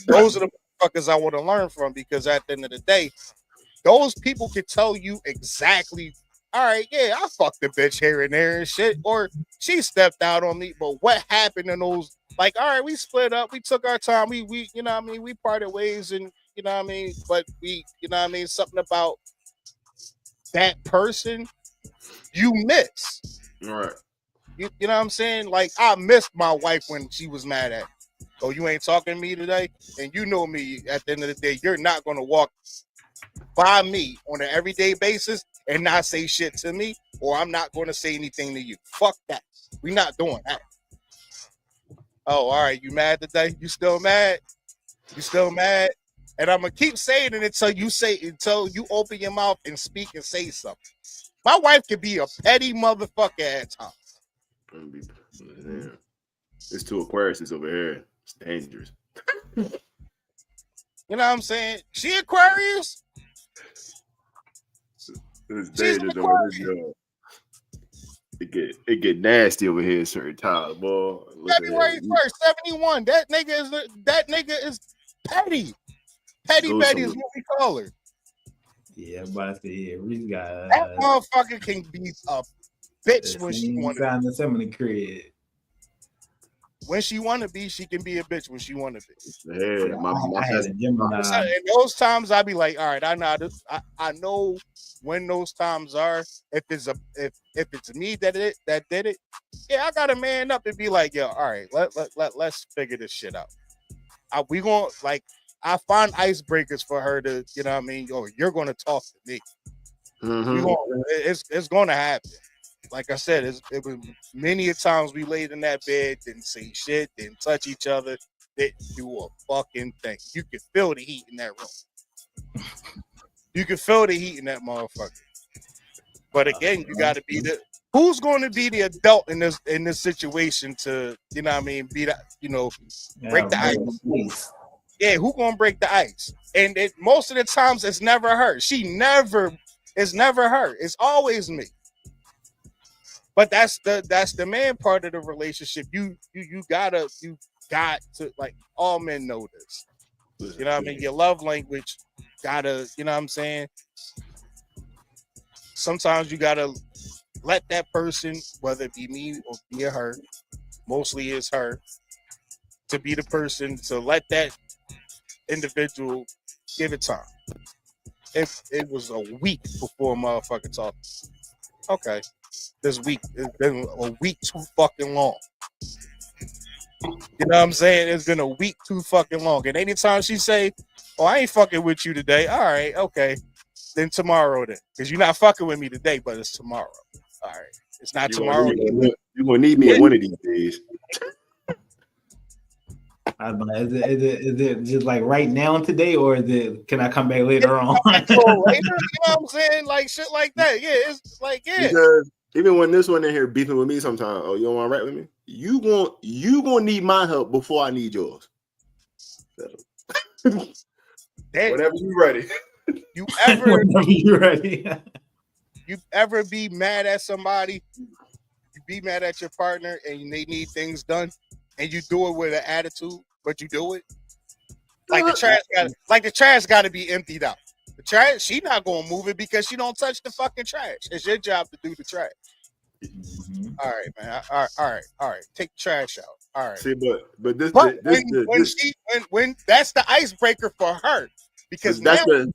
Those are the fuckers I want to learn from, because at the end of the day, those people can tell you exactly, all right, yeah, I fucked the bitch here and there and shit, or she stepped out on me, but what happened in those, like, all right, we split up, we took our time, we you know what I mean, we parted ways, and you know what I mean, but we, you know what I mean, something about that person you miss. Right. You know what I'm saying? Like, I missed my wife when she was mad at me. Oh, you ain't talking to me today? And you know me, at the end of the day, you're not going to walk by me on an everyday basis and not say shit to me, or I'm not going to say anything to you. Fuck that. We're not doing that. Oh, all right. You mad today? You still mad? You still mad? And I'm going to keep saying it until you open your mouth and speak and say something. My wife can be a petty motherfucker at times. It's two Aquariuses over here. It's dangerous. You know what I'm saying? She Aquarius? It's dangerous over here. It get nasty over here certain times, boy. February 1st, 71. That nigga is petty. Petty Betty is what we call her. Yeah, but yeah, Reese got that motherfucker can be a bitch when she want to be. Some of the crib. When she want to be, she can be a bitch when she want to be. Yeah, in those times, I be like, all right, I know when those times are. If it's me that did it, yeah, I gotta man up and be like, yo, all right, let's figure this shit out. We gonna like. I find icebreakers for her to, you know what I mean? Or you're going to talk to me. Mm-hmm. It's going to happen. Like I said, it was many a times we laid in that bed, didn't say shit, didn't touch each other, didn't do a fucking thing. You can feel the heat in that room. You can feel the heat in that motherfucker. But again, you got to be who's going to be the adult in this situation to, you know what I mean, be that, break the ice. Yeah, who gonna break the ice? And most of the times it's never her. It's never her. It's always me. But that's the man part of the relationship. You got to, like, all men know this. You know what I mean? Your love language gotta, you know what I'm saying? Sometimes you gotta let that person, whether it be me or be her, mostly it's her, to be the person to let that individual give it time. It was a week before motherfucker talked. Okay. This week, it's been a week too fucking long. You know what I'm saying? It's been a week too fucking long. And anytime she say, "Oh, I ain't fucking with you today," all right, okay, then tomorrow then, because you're not fucking with me today, but it's tomorrow. All right, it's not tomorrow. You're gonna need me one of these days. Is it just like right now today, or is it? Can I come back later on? You know what I'm saying? Like shit like that. Yeah, it's like Because even when this one in here beefing with me sometimes, oh, you don't want to rap with me? You gonna need my help before I need yours. Whenever you ready. You ever Whenever you ready. You ever be mad at somebody? You be mad at your partner and they need things done, and you do it with an attitude, but you do it. Like the trash got to be emptied out. The trash, she not gonna move it because she don't touch the fucking trash. It's your job to do the trash. Mm-hmm. All right, man. All right. Take the trash out. All right. See, but when that's the icebreaker for her, because that's the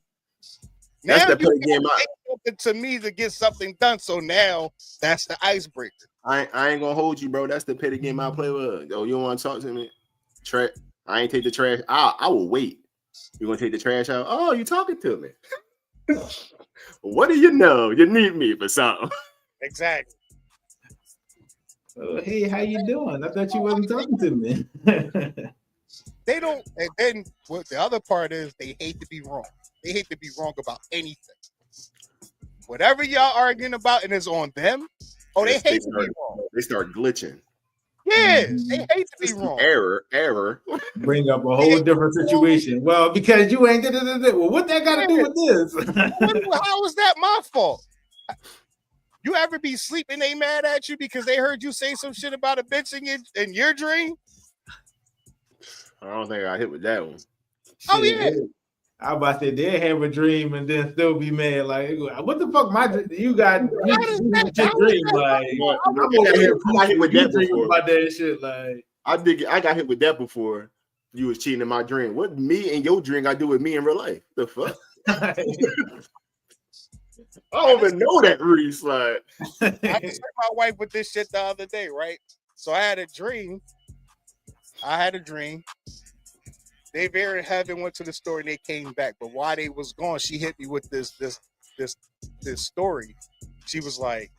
you game something to me to get something done. So now that's the icebreaker. I ain't gonna hold you, bro. That's the petty game I play with. Yo, you don't want to talk to me? I ain't take the trash. I will wait. You gonna take the trash out? Oh, you talking to me? What do you know? You need me for something. Exactly. Hey, how you doing? I thought you wasn't talking to me. They don't. And then what the other part is, they hate to be wrong. They hate to be wrong about anything. Whatever y'all arguing about and it's on them, they hate to be wrong. They start glitching. Yeah, they hate to be wrong. Error. Bring up a whole different situation. Well, because you ain't well, what that got to do with this? How is that my fault? You ever be sleeping, they mad at you because they heard you say some shit about a bitch in your dream? I don't think I hit with that one. Oh, yeah. I about to say they have a dream and then still be mad. Like, what the fuck? You got your dream? Like, I'm over here. I hit with that before. About that shit. Like, I got hit with that before. You was cheating in my dream. What me and your dream got to do with me in real life? The fuck? I don't even know that, Reese. Like, I just heard my wife with this shit the other day, right? So I had a dream. They very heaven went to the store and they came back. But while they was gone, she hit me with this story. She was like,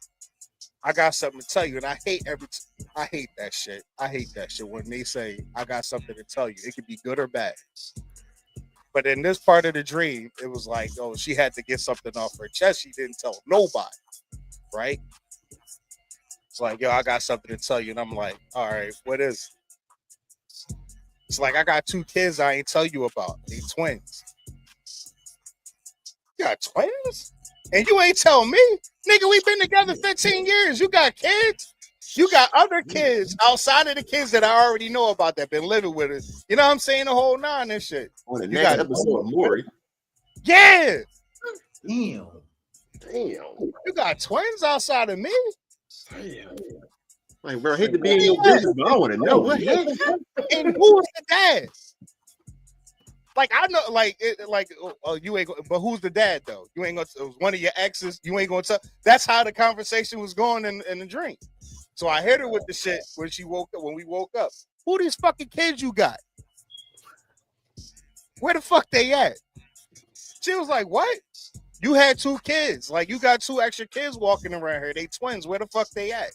"I got something to tell you," and I hate that shit. I hate that shit when they say, "I got something to tell you." It could be good or bad. But in this part of the dream, it was like, oh, she had to get something off her chest. She didn't tell nobody, right? It's like, yo, I got something to tell you. And I'm like, all right, what is it? It's like, I got 2 kids I ain't tell you about. They twins. You got twins? And you ain't tell me? Nigga, we've been together 15 years. You got kids? You got other kids outside of the kids that I already know about that been living with us. You know what I'm saying? The whole 9 and shit. On the next episode of Maury. Yeah. Damn. You got twins outside of me? Damn. Like, bro, I hate to be in your business, but I want to know what happened. And who's the dad? Like, I know, you ain't gonna, but who's the dad though? You ain't gonna, it was one of your exes. You ain't gonna tell. That's how the conversation was going in the dream. So I hit her with the shit when we woke up. Who these fucking kids you got? Where the fuck they at? She was like, what? You had 2 kids. Like, you got 2 extra kids walking around here. They twins. Where the fuck they at?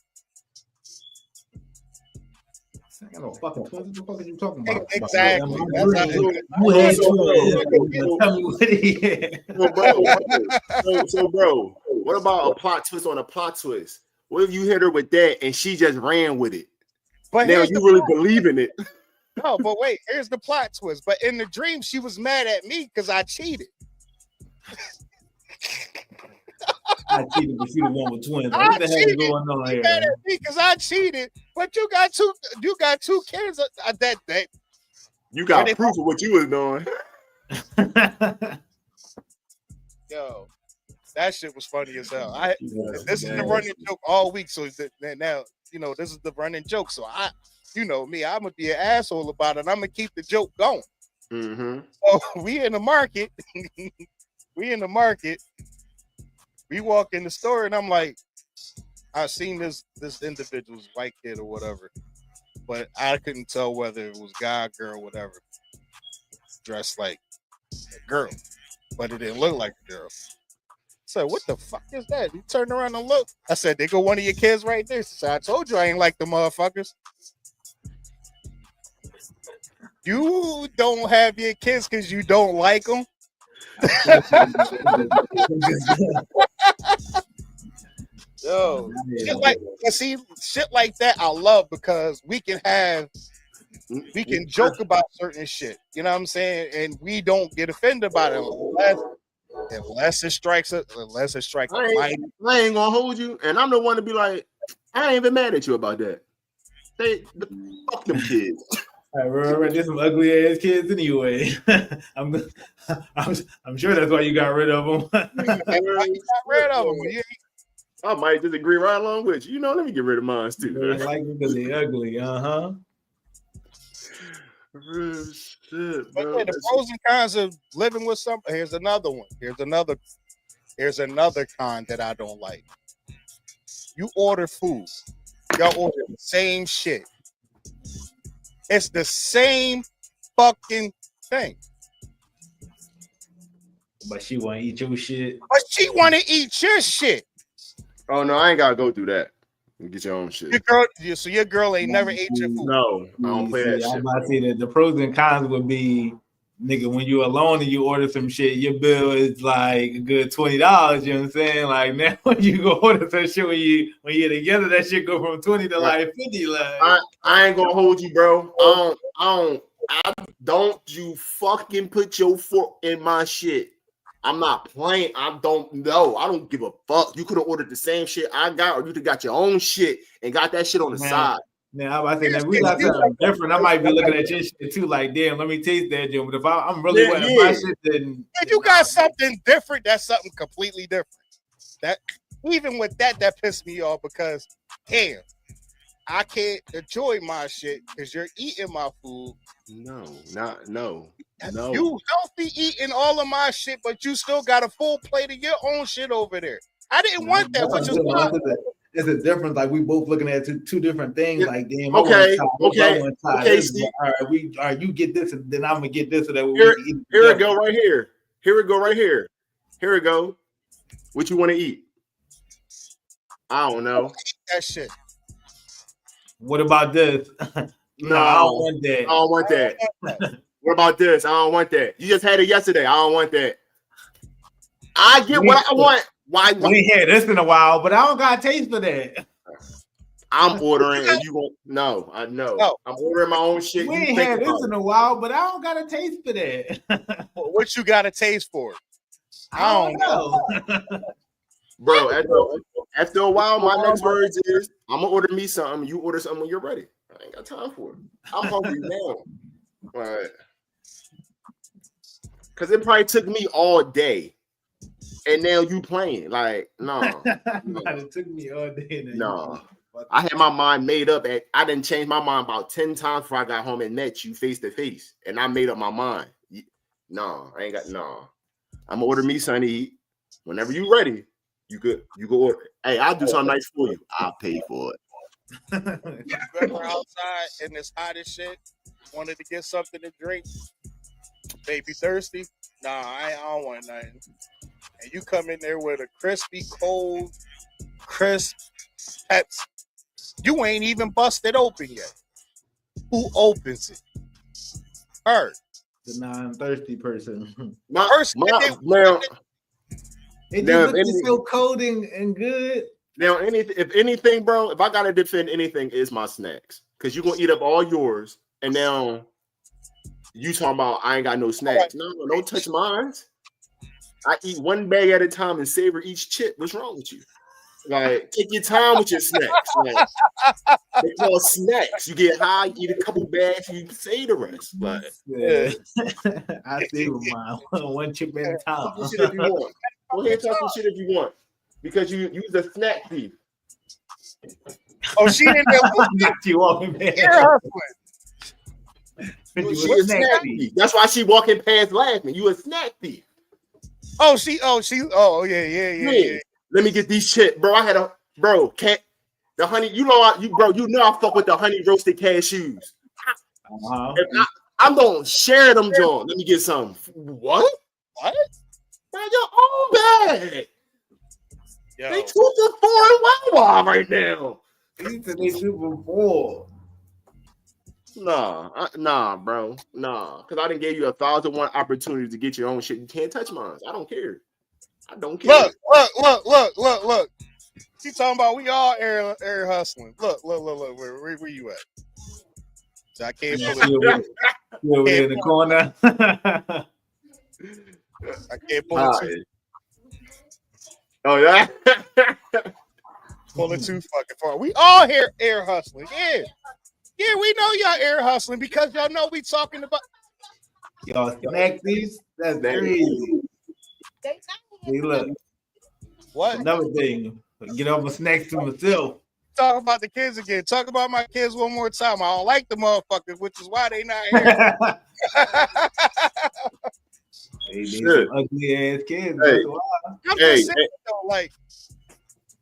I got no fucking twins. What the fuck are you talking about? Exactly. So, bro, what about a plot twist on a plot twist? What if you hit her with that and she just ran with it? But now you really believe in it? No, but wait, here's the plot twist. But in the dream, she was mad at me because I cheated. I cheated, but you the one with twins. Like, what the hell is going on here? Mad at me because I cheated, but you got two kids. That you got proof of what you was doing. Yo, that shit was funny as hell. This is the running joke all week. So now this is the running joke. So you know me, I'm gonna be an asshole about it. I'm gonna keep the joke going. Mm-hmm. So we in the market. We walk in the store and I'm like, I seen this individual's white kid or whatever, but I couldn't tell whether it was guy, girl, whatever. Dressed like a girl, but it didn't look like a girl. So what the fuck is that? He turned around and looked. I said, "They go one of your kids right there." She said, "I told you I ain't like the motherfuckers." You don't have your kids because you don't like them. Yo, shit like that I love because we can joke about certain shit. You know what I'm saying? And we don't get offended about it unless it strikes us. I ain't gonna hold you, and I'm the one to be like, I ain't even mad at you about that. Fuck them kids. I remember there's some ugly ass kids anyway. I'm sure that's why you got rid of them. I might disagree right along with you. Let me get rid of mine too. They like them because they're ugly. Shit, but yeah, the pros and cons of living with somebody. Here's another one. Here's another con that I don't like. You order food. Y'all order the same shit. It's the same fucking thing. But she want to eat your shit. But she want to eat your shit. Oh no, I ain't gotta go through that. You get your own shit. Your girl ain't never ate your food. No, I don't play that shit. I'm about to say that the pros and cons would be, nigga, when you alone and you order some shit, your bill is like a good $20. You know what I'm saying? Like now, when you go order some shit when you're together, that shit go from 20 to like 50. Like I ain't gonna hold you, bro. Don't you fucking put your fork in my shit. I'm not playing. I don't know. I don't give a fuck. You could have ordered the same shit I got, or you could have got your own shit and got that shit on the side. Now, I'm about to say that we got something different. I might be looking at your shit too, like, damn, let me taste that, Jim. But if I'm really wanting my shit, then if you got something different, that's something completely different. That even with that pissed me off because, damn, I can't enjoy my shit because you're eating my food. No. You healthy eating all of my shit, but you still got a full plate of your own shit over there. I didn't want that, which is why. It's a difference. Like we both looking at two different things. Yeah. Like damn, okay. Steve. All right, you get this, and then I'm gonna get this, so that here we go right here. Here we go. What you want to eat? I don't know. That shit. What about this? No, I don't want that. What about this? I don't want that. You just had it yesterday. I don't want that. I get what I want. Why? We ain't had this in a while, but I don't got a taste for that. I'm ordering, and you won't. No, I know. No. I'm ordering my own shit. We ain't had this in a while, but I don't got a taste for that. What you got a taste for? I don't know. Bro, after a while, my next words is I'm gonna order me something. You order something when you're ready. I ain't got time for it. I'm hungry now. Right. Because it probably took me all day. And now you playing. Like, no. It took me all day. No. I had my mind made up. I didn't change my mind about 10 times before I got home and met you face to face. And I made up my mind. No, I ain't got no. I'm gonna order me something to eat. Whenever you ready, you go order. Hey, I'll do something nice for you. I'll pay for it. You ever outside and it's hot as shit, wanted to get something to drink, baby thirsty? Nah, I don't want nothing. And you come in there with a crispy, cold, crisp Pepsi. You ain't even busted open yet. Who opens it? Her. The non-thirsty person. It just looks so cold and good. Now, if anything, bro, if I gotta defend anything, it's my snacks. Because you're gonna eat up all yours and now you talking about I ain't got no snacks. No, don't touch mine. I eat one bag at a time and savor each chip. What's wrong with you? Like, take your time with your snacks. Like, they call snacks. You get high, eat a couple bags, you say the rest. Like, yeah. I see with mine. One chip at a time. Talk some shit if you want. Go ahead, talk some shit if you want. Because you's a snack thief. Oh, she in there Not you walking past. ear hustling. She a snack thief. That's why she walking past laughing. You a snack thief. Oh, yeah. Let me get these shit, bro. I had a the honey. You know I fuck with the honey roasted cashews. I'm gonna share them, John. Let me get some. What? Now your own bag. Yo. They 2 for $4 in Wawa right now. They 2 for $4. Nah, bro. Nah. Because I didn't give you 1,001 opportunities to get your own shit. You can't touch mine. I don't care. I don't care. Look. She talking about we all air hustling. Look. Where you at? So I can't pull it. You over in the corner. I can't pull it too. Oh, yeah? Pull it too fucking far. We all here air hustling. Yeah, we know y'all air hustling because y'all know we talking about. Y'all snack these? That's crazy. Hey, look. What? Another thing. Get over snacks to myself. Talk about the kids again. Talk about my kids one more time. I don't like the motherfuckers, which is why they not here. They some ugly ass kids. I'm just saying, though, like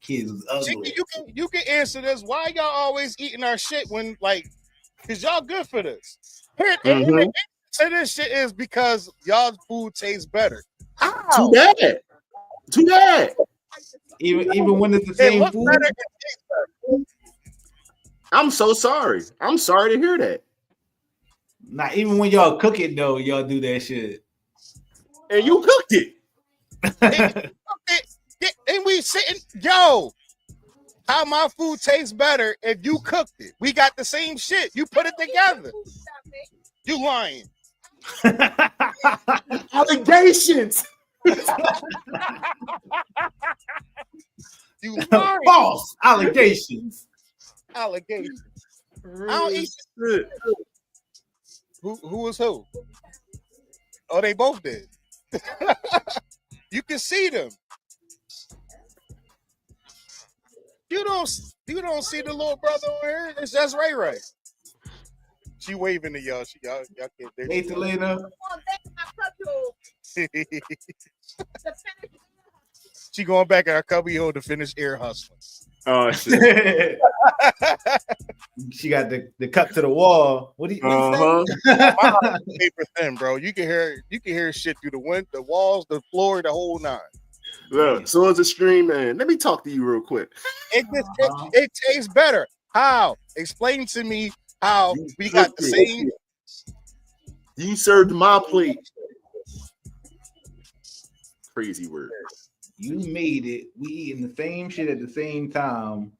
kids was ugly. You can answer this. Why y'all always eating our shit when because y'all good for this? Here, the answer to this shit is because y'all's food tastes better. How? Too bad. Even when it's the same food. I'm so sorry. I'm sorry to hear that. Not even when y'all cook it though, y'all do that shit. And you cooked it. And we sitting, yo, how my food tastes better if you cooked it. We got the same shit. You put it together. You lying. Allegations. You lying. False allegations. Allegations. I don't eat shit. Who was who? Oh, they both did. You can see them. You don't see the little brother over here. It's just Ray Ray. She waving to y'all. Y'all can't. Hey, Selena. She going back in her cubbyhole to finish air hustling. Oh shit. She got the cut to the wall. What do you Paper thin, bro. You can hear shit through the wind, the walls, the floor, the whole nine. Look, so as a stream man, let me talk to you real quick. It tastes better. How? Explain to me how we got the same. You served my plate. Crazy word. You made it. We eating the same shit at the same time,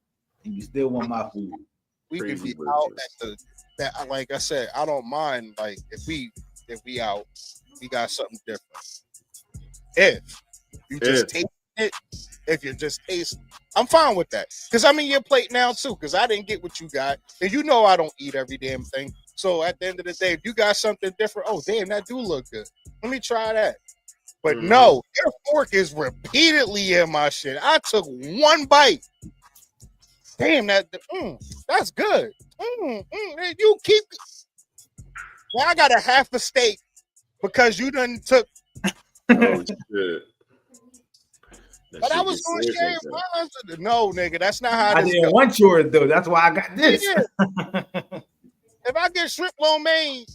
and you still want my food. We can be out at that. Like I said, I don't mind. Like if we out, we got something different. If you just taste it, if you just taste, I'm fine with that. Because I'm in your plate now too. Because I didn't get what you got, and you know I don't eat every damn thing. So at the end of the day, if you got something different, oh damn, that do look good. Let me try that. But no, your fork is repeatedly in my shit. I took one bite. Damn, that's good. You keep. Well, I got a half a steak because you done took. Oh shit! But I was going to share mine. No, nigga, that's not how. I didn't want yours though. That's why I got this. Yeah. If I get shrimp lo mein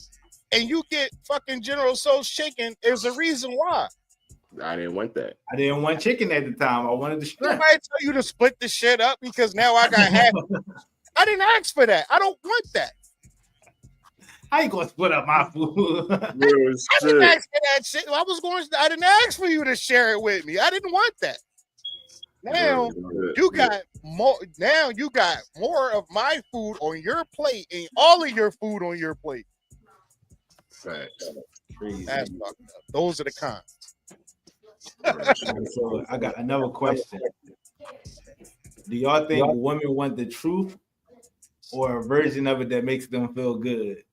and you get fucking General Tso's chicken, there's a reason why. I didn't want that. I didn't want chicken at the time. I wanted the shrimp. Somebody tell you to split the shit up because now I got half. I didn't ask for that. I don't want that. How you gonna split up my food? I didn't ask for that shit. I didn't ask for you to share it with me. I didn't want that. Now you got more. Now you got more of my food on your plate and all of your food on your plate. Facts. That's fucked up. Those are the cons. So I got another question. Do y'all think women want the truth or a version of it that makes them feel good?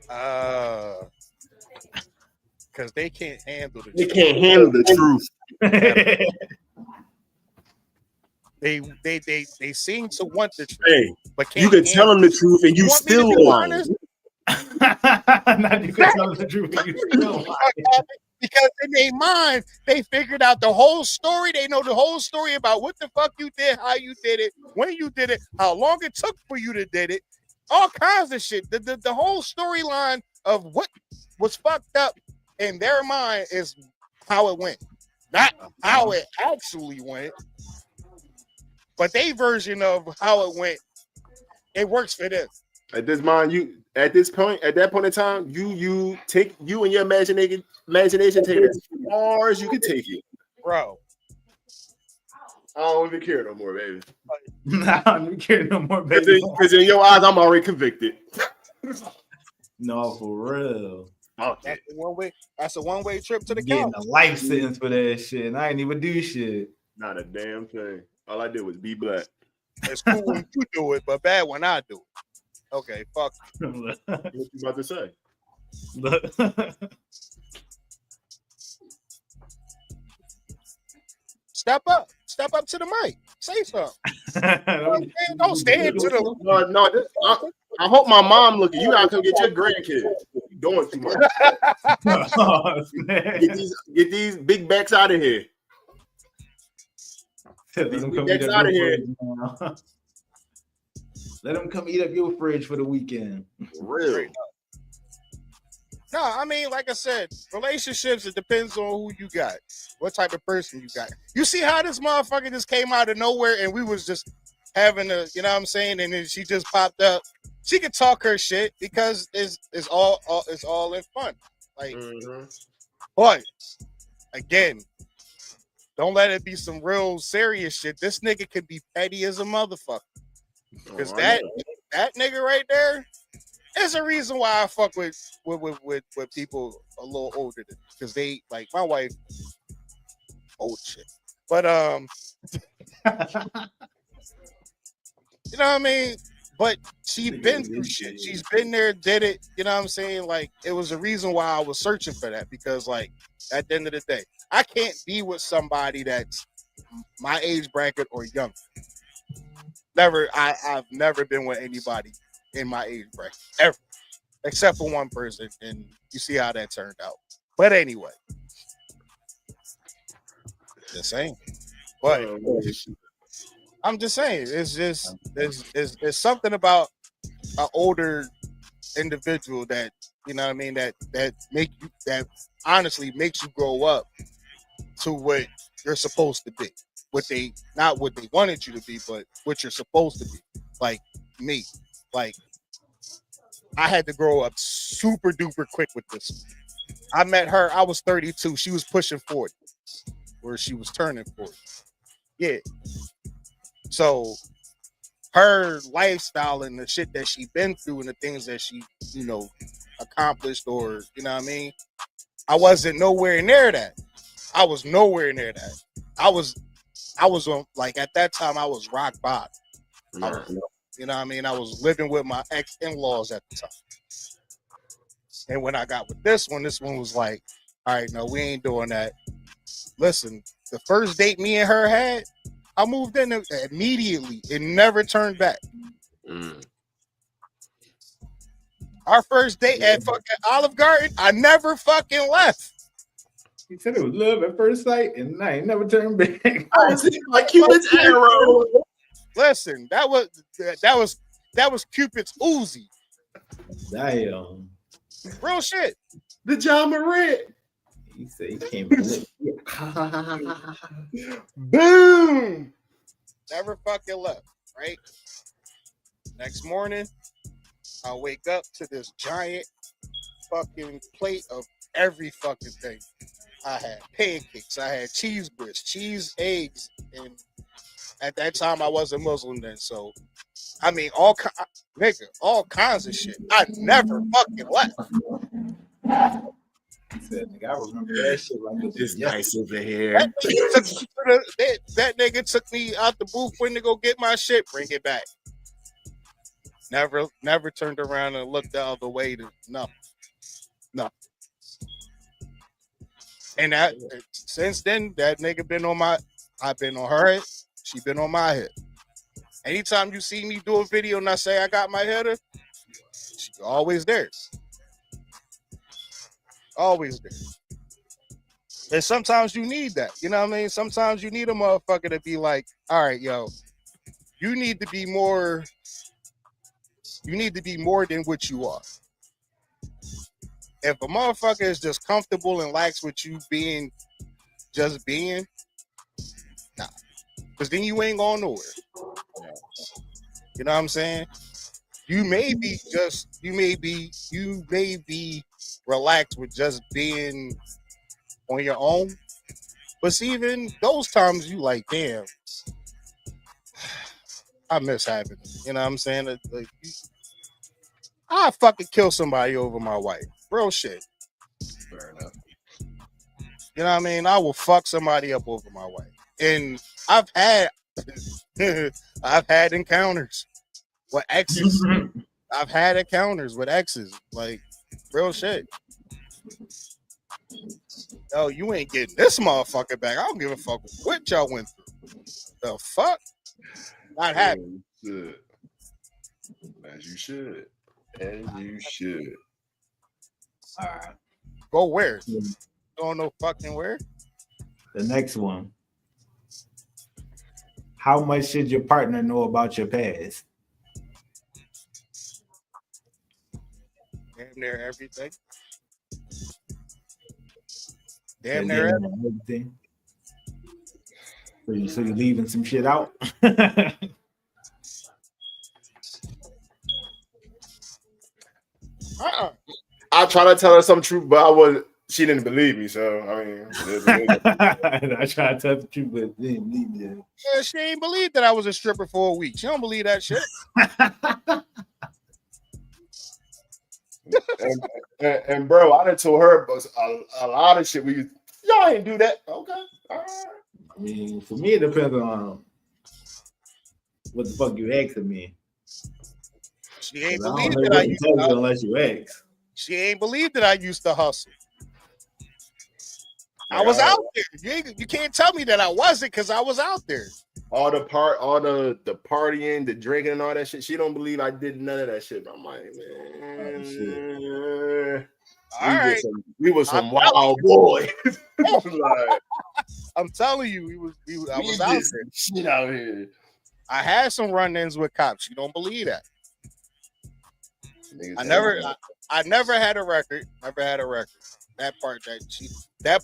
Because they can't handle the They truth. can't handle the truth. They seem to want the truth, Hey, but can't you can tell them the truth and you still lying. Not you can tell them the truth and you still lying. Because in their mind, they figured out the whole story. They know the whole story about what the fuck you did, how you did it, when you did it, how long it took for you to did it, all kinds of shit. The whole storyline of what was fucked up in their mind is how it went, not how it actually went, but their version of how it went. It works for them. At that point in time, you take you and your imagination take it as far as you can take it, bro. I don't even care no more, baby. I don't even care no more, baby. Because in your eyes, I'm already convicted. No, for real. Okay. That's a one-way trip to the getting couch. a life sentence for that shit, and I ain't even do shit. Not a damn thing. All I did was be black. It's cool when you do it, but bad when I do it. Okay, fuck. What you about to say? Step up to the mic. Say something. Don't stand to the. No. I hope my mom look at you. Gotta come get your grandkids. You're doing too much. Oh, get these big backs out of here. Let them come eat up your fridge. Let them come eat up your fridge for the weekend. Real. No, I mean, like I said, relationships, it depends on who you got, what type of person you got. You see how this motherfucker just came out of nowhere and we was just having a, you know what I'm saying, and then she just popped up. She could talk her shit because it's all in fun. Like, but again, don't let it be some real serious shit. This nigga could be petty as a motherfucker. Because that nigga right there is a reason why I fuck with people a little older than, because they, like my wife, old shit. But you know what I mean? But she been through shit. She's been there, did it. You know what I'm saying? Like, it was a reason why I was searching for that, because like at the end of the day, I can't be with somebody that's my age bracket or younger. I've never been with anybody in my age bracket ever, except for one person, and you see how that turned out. But anyway, just saying. But I'm just saying, it's just it's something about an older individual that, you know what I mean, that honestly makes you grow up to what you're supposed to be. Not what they wanted you to be, but what you're supposed to be. Like me, like I had to grow up super duper quick with this. I met her, I was 32. She was pushing 40, or she was turning 40. Yeah. So her lifestyle and the shit that she been through and the things that she, you know, accomplished, or, you know what I mean? I wasn't nowhere near that. I was nowhere near that. I was on, like, at that time I was rock bottom. You know what I mean? I was living with my ex-in-laws at the time. And when I got with this one was like, all right, no, we ain't doing that. Listen, the first date me and her had, I moved in immediately. It never turned back. Our first date at fucking Olive Garden, I never fucking left. He said it was love at first sight, and I ain't never turned back. I see like Cupid's arrow. Listen, that was Cupid's Uzi. Damn. Real shit. The John Morant. He said he came from Boom. Never fucking left, right? Next morning, I wake up to this giant fucking plate of every fucking thing. I had pancakes, I had cheese grits, cheese, eggs, and at that time I wasn't Muslim then, so I mean all kinds of shit. I never fucking left. Said, nigga, I remember that shit like it It's was nice over here. That nigga took me out the booth when to go get my shit, bring it back. Never turned around and looked the other way to nothing. And that since then, that nigga been on I've been on her head, she been on my head. Anytime you see me do a video and I say I got my header, she always there. Always there. And sometimes you need that. You know what I mean? Sometimes you need a motherfucker to be like, all right, yo, you need to be more than what you are. If a motherfucker is just comfortable and likes what you being, nah. Because then you ain't going nowhere. You know what I'm saying? You may be relaxed with just being on your own. But see, even those times you like, damn, I miss having it. You know what I'm saying? Like, I fucking kill somebody over my wife. Real shit. Fair enough. You know what I mean? I will fuck somebody up over my wife. And I've had encounters with exes. I've had encounters with exes. Like, real shit. Yo, you ain't getting this motherfucker back. I don't give a fuck what y'all went through. The fuck? Not happening. As you should. As you should. All right. Go where? Don't know fucking where. The next one. How much should your partner know about your past? Damn near everything. Damn near everything. So you leaving some shit out? I try to tell her some truth, but she didn't believe me. So I mean, I tried to tell the truth, but she didn't believe me. Yeah, she ain't believe that I was a stripper for a week. She don't believe that shit. and bro, I done told her a lot of shit. Y'all ain't do that. Okay, all right. I mean, for me, it depends on what the fuck you asking me. She ain't believe that I used to unless you ask. She ain't believe that I used to hustle. I was out there. You can't tell me that I wasn't because I was out there. All the partying, the drinking, and all that shit. She don't believe I did none of that shit. I'm like, man, we were some wild boys. I'm telling you, I was out there. Shit out here. I had some run-ins with cops. You don't believe that? I never had a record. Never had a record. That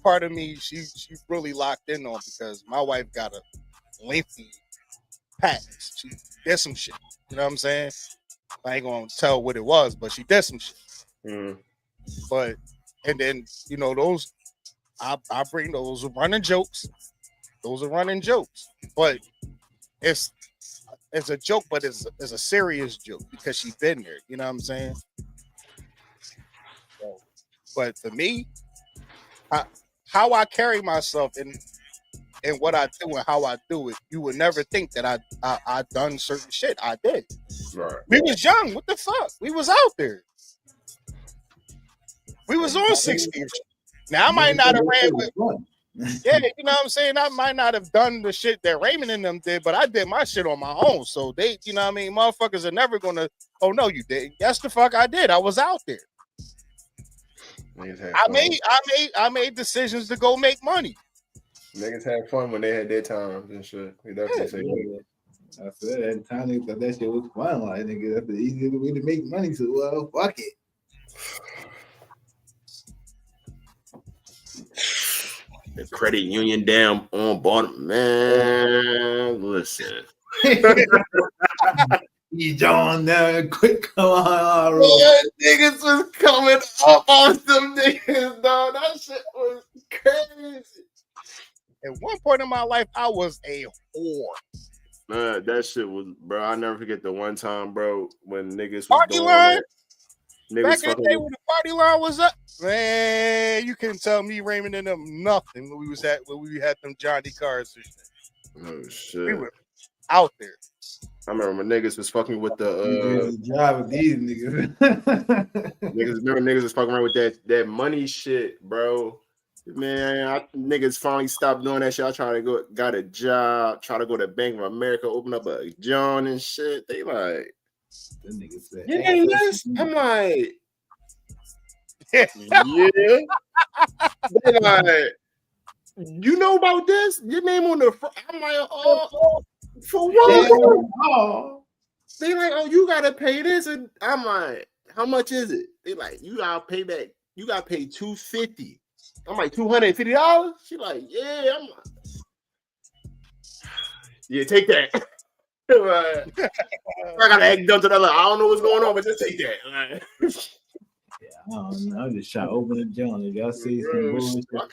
part of me, she really locked in on because my wife got a lengthy past. She did some shit. You know what I'm saying? I ain't gonna tell what it was, but she did some shit. Mm. But and then those I bring those running jokes. Those are running jokes. But it's a joke, but it's a serious joke because she's been there. You know what I'm saying? But for me, how I carry myself and what I do and how I do it, you would never think that I done certain shit. I did. Right. We was young. What the fuck? We was out there. We was on 16. Now I might not have ran with. Yeah, you know what I'm saying? I might not have done the shit that Raymond and them did, but I did my shit on my own. So they, you know what I mean? Motherfuckers are never gonna, oh no, you did. Yes, the fuck I did. I was out there. I made decisions to go make money. Niggas had fun when they had their times and shit. We definitely say that. I said at the time they thought that shit was fun. Like nigga, that's the easiest way to make money. So fuck it. The credit union damn on bottom, man. Listen. You John there, quick come on. Yeah, niggas was coming up on some niggas, dog. That shit was crazy. At one point in my life, I was a whore. That shit was, bro. I never forget the one time, bro, when niggas was Party doing line. that. Niggas Back in the day fucking when the party line was up, man, you couldn't tell me Raymond and them nothing when we had them Johnny cars and shit. oh shit. We were out there. I remember when niggas was fucking with the drive with these niggas. niggas was fucking around with that money shit, bro. Man, niggas finally stopped doing that shit. I got a job, try to go to Bank of America, open up a John and shit. They like, you ain't this? I'm like, yeah. They like, you know about this? Your name on the front. I'm like, oh, for what? Oh. They like, oh, you gotta pay this, and I'm like, how much is it? They like, you gotta pay back. You gotta pay $250. I'm like, $250. She like, yeah. I'm like, yeah, take that. I gotta act dumb to that. Like, I don't know what's going on, but just take that. I don't know. I'm just trying to open a joint. If y'all see some bullshit, I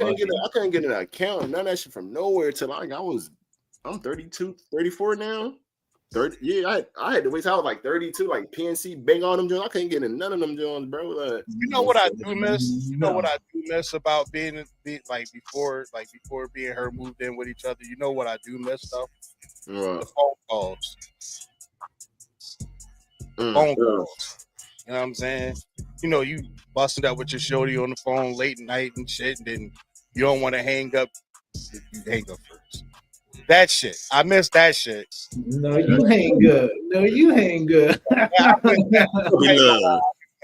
couldn't get an account. None of that shit from nowhere till I'm 32, 34 now. 30, yeah, I had to wait till I was like 32, like PNC, bang all them joints. I couldn't get in none of them joints, bro. Like, you know what I do miss? You know what I do miss about being like before being her moved in with each other. You know what I do miss though? The phone calls. Phone calls. You know what I'm saying? You know, you busted up with your shorty on the phone late at night and shit, and then you don't want to hang up. You hang up first. That shit. I miss that shit. No, you ain't good. I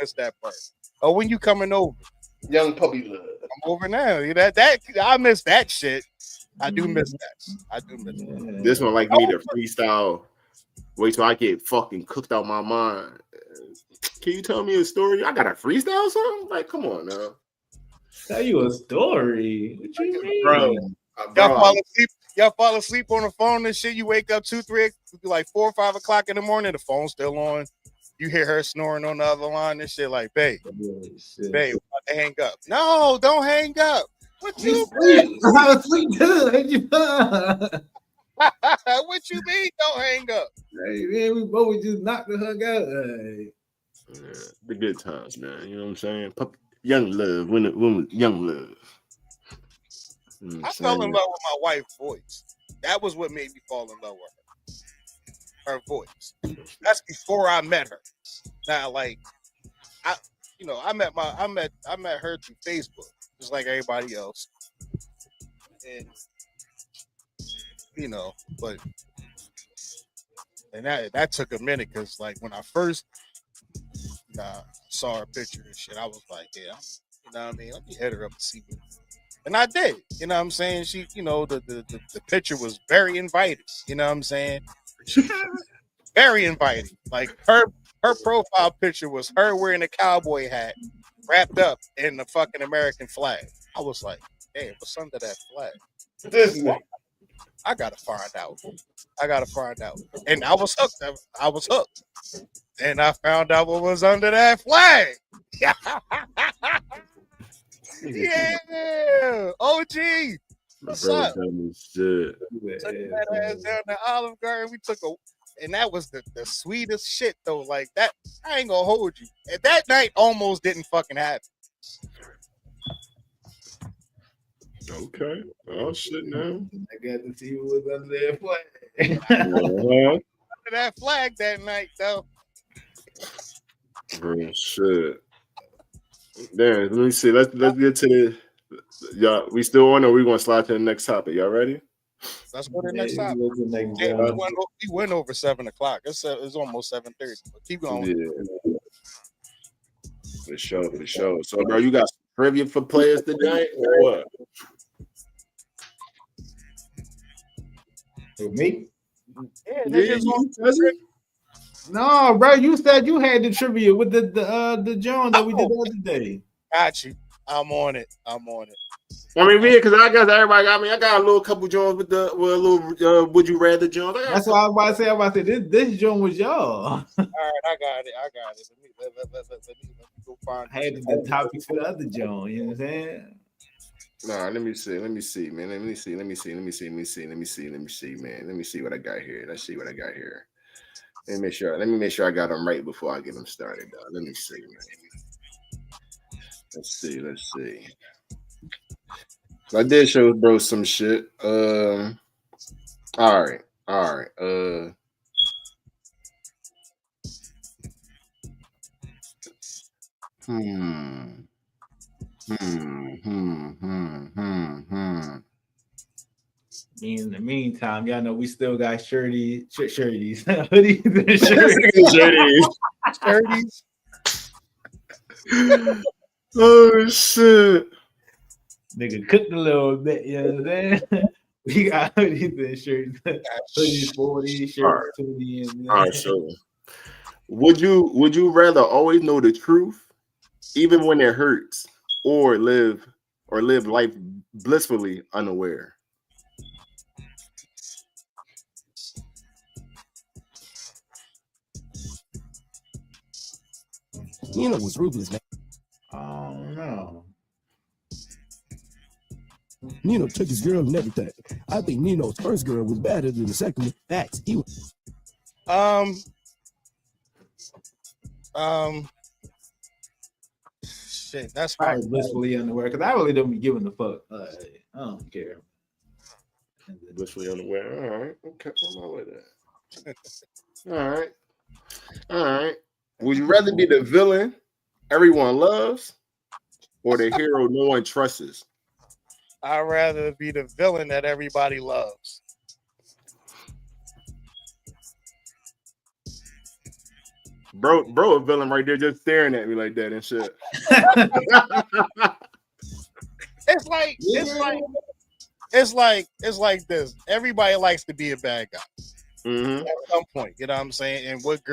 miss that part. Oh, when you coming over? Young puppy love. I'm over now. That I miss that shit. I do miss that. This one like me to freestyle. Wait till I get fucking cooked out my mind. Can you tell me a story? I got a freestyle or something? Like, come on now. Tell you a story. What you mean? Bro. Y'all fall asleep on the phone and shit. You wake up 2, 3, like 4 or 5 o'clock in the morning. The phone's still on. You hear her snoring on the other line and shit. Like, babe, I'm about to hang up. No, don't hang up. What you mean? I'm asleep good. What you mean? Don't hang up. Hey man, we both just knocked the hug out. Hey. Yeah, the good times, man. You know what I'm saying? Young love, when young love. I fell in love with my wife's voice. That was what made me fall in love with her. Her voice. That's before I met her. Now, like, I met her through Facebook, just like everybody else. And that took a minute because, like, when I first saw her picture and shit, I was like, yeah, you know what I mean? Let me hit her up and see what. And I did, you know what I'm saying? She, the picture was very inviting, you know what I'm saying? Very inviting. Like her profile picture was her wearing a cowboy hat wrapped up in the fucking American flag. I was like, hey, what's under that flag? I gotta find out. And I was hooked. And I found out what was under that flag. Yeah, OG. What's up? Took that ass down to Olive Garden. And that was the sweetest shit though. Like that, I ain't gonna hold you. And that night almost didn't fucking happen. Okay. Oh shit, now I got to see what was under that flag. Under that flag that night though. Bro, shit. Damn, let me see. Let's get to the y'all. We still on, or we gonna slide to the next topic? Y'all ready? Let's go to the next topic. We went over 7 o'clock. It's almost 7:30. But keep going. Yeah. For sure. So, bro, you got trivia for players tonight, or what? For me? Yeah, no, bro. You said you had the trivia with the John that we did the other day. Got you. I'm on it. I mean, because I guess everybody got me. I got a little couple Jones with a little would you rather Jones. That's what I was about to say. This John was y'all. All right, I got it. Let me go find. I had the topics for the other John. You know what I'm saying? Nah, let me see, man. Let me see, man. Let me see what I got here. Let's see what I got here. Let me make sure I got them right before I get them started, dog. Let me see, man. Let's see. So I did show bro some shit. All right. In the meantime, y'all know we still got shirties, hoodies, and shirts. Shirties. Oh shit. Nigga cooked a little bit, you know what I'm saying? We got hoodies and shirts. Hoodies, 40 shirts, 20 and all right, so would you rather always know the truth, even when it hurts, or live life blissfully unaware? Nino was ruthless, man. I don't know. Nino took his girl and everything. I think Nino's first girl was better than the second one. Facts. He was. Shit, that's Probably blissfully unaware because I really don't be giving a fuck. I don't care. Blissfully unaware. All right. Okay. I'm all with that. All right. Would you rather be the villain everyone loves or the hero no one trusts? I'd rather be the villain that everybody loves. Bro, a villain right there just staring at me like that and shit. It's like this. Everybody likes to be a bad guy. Mm-hmm. At some point, you know what I'm saying? And what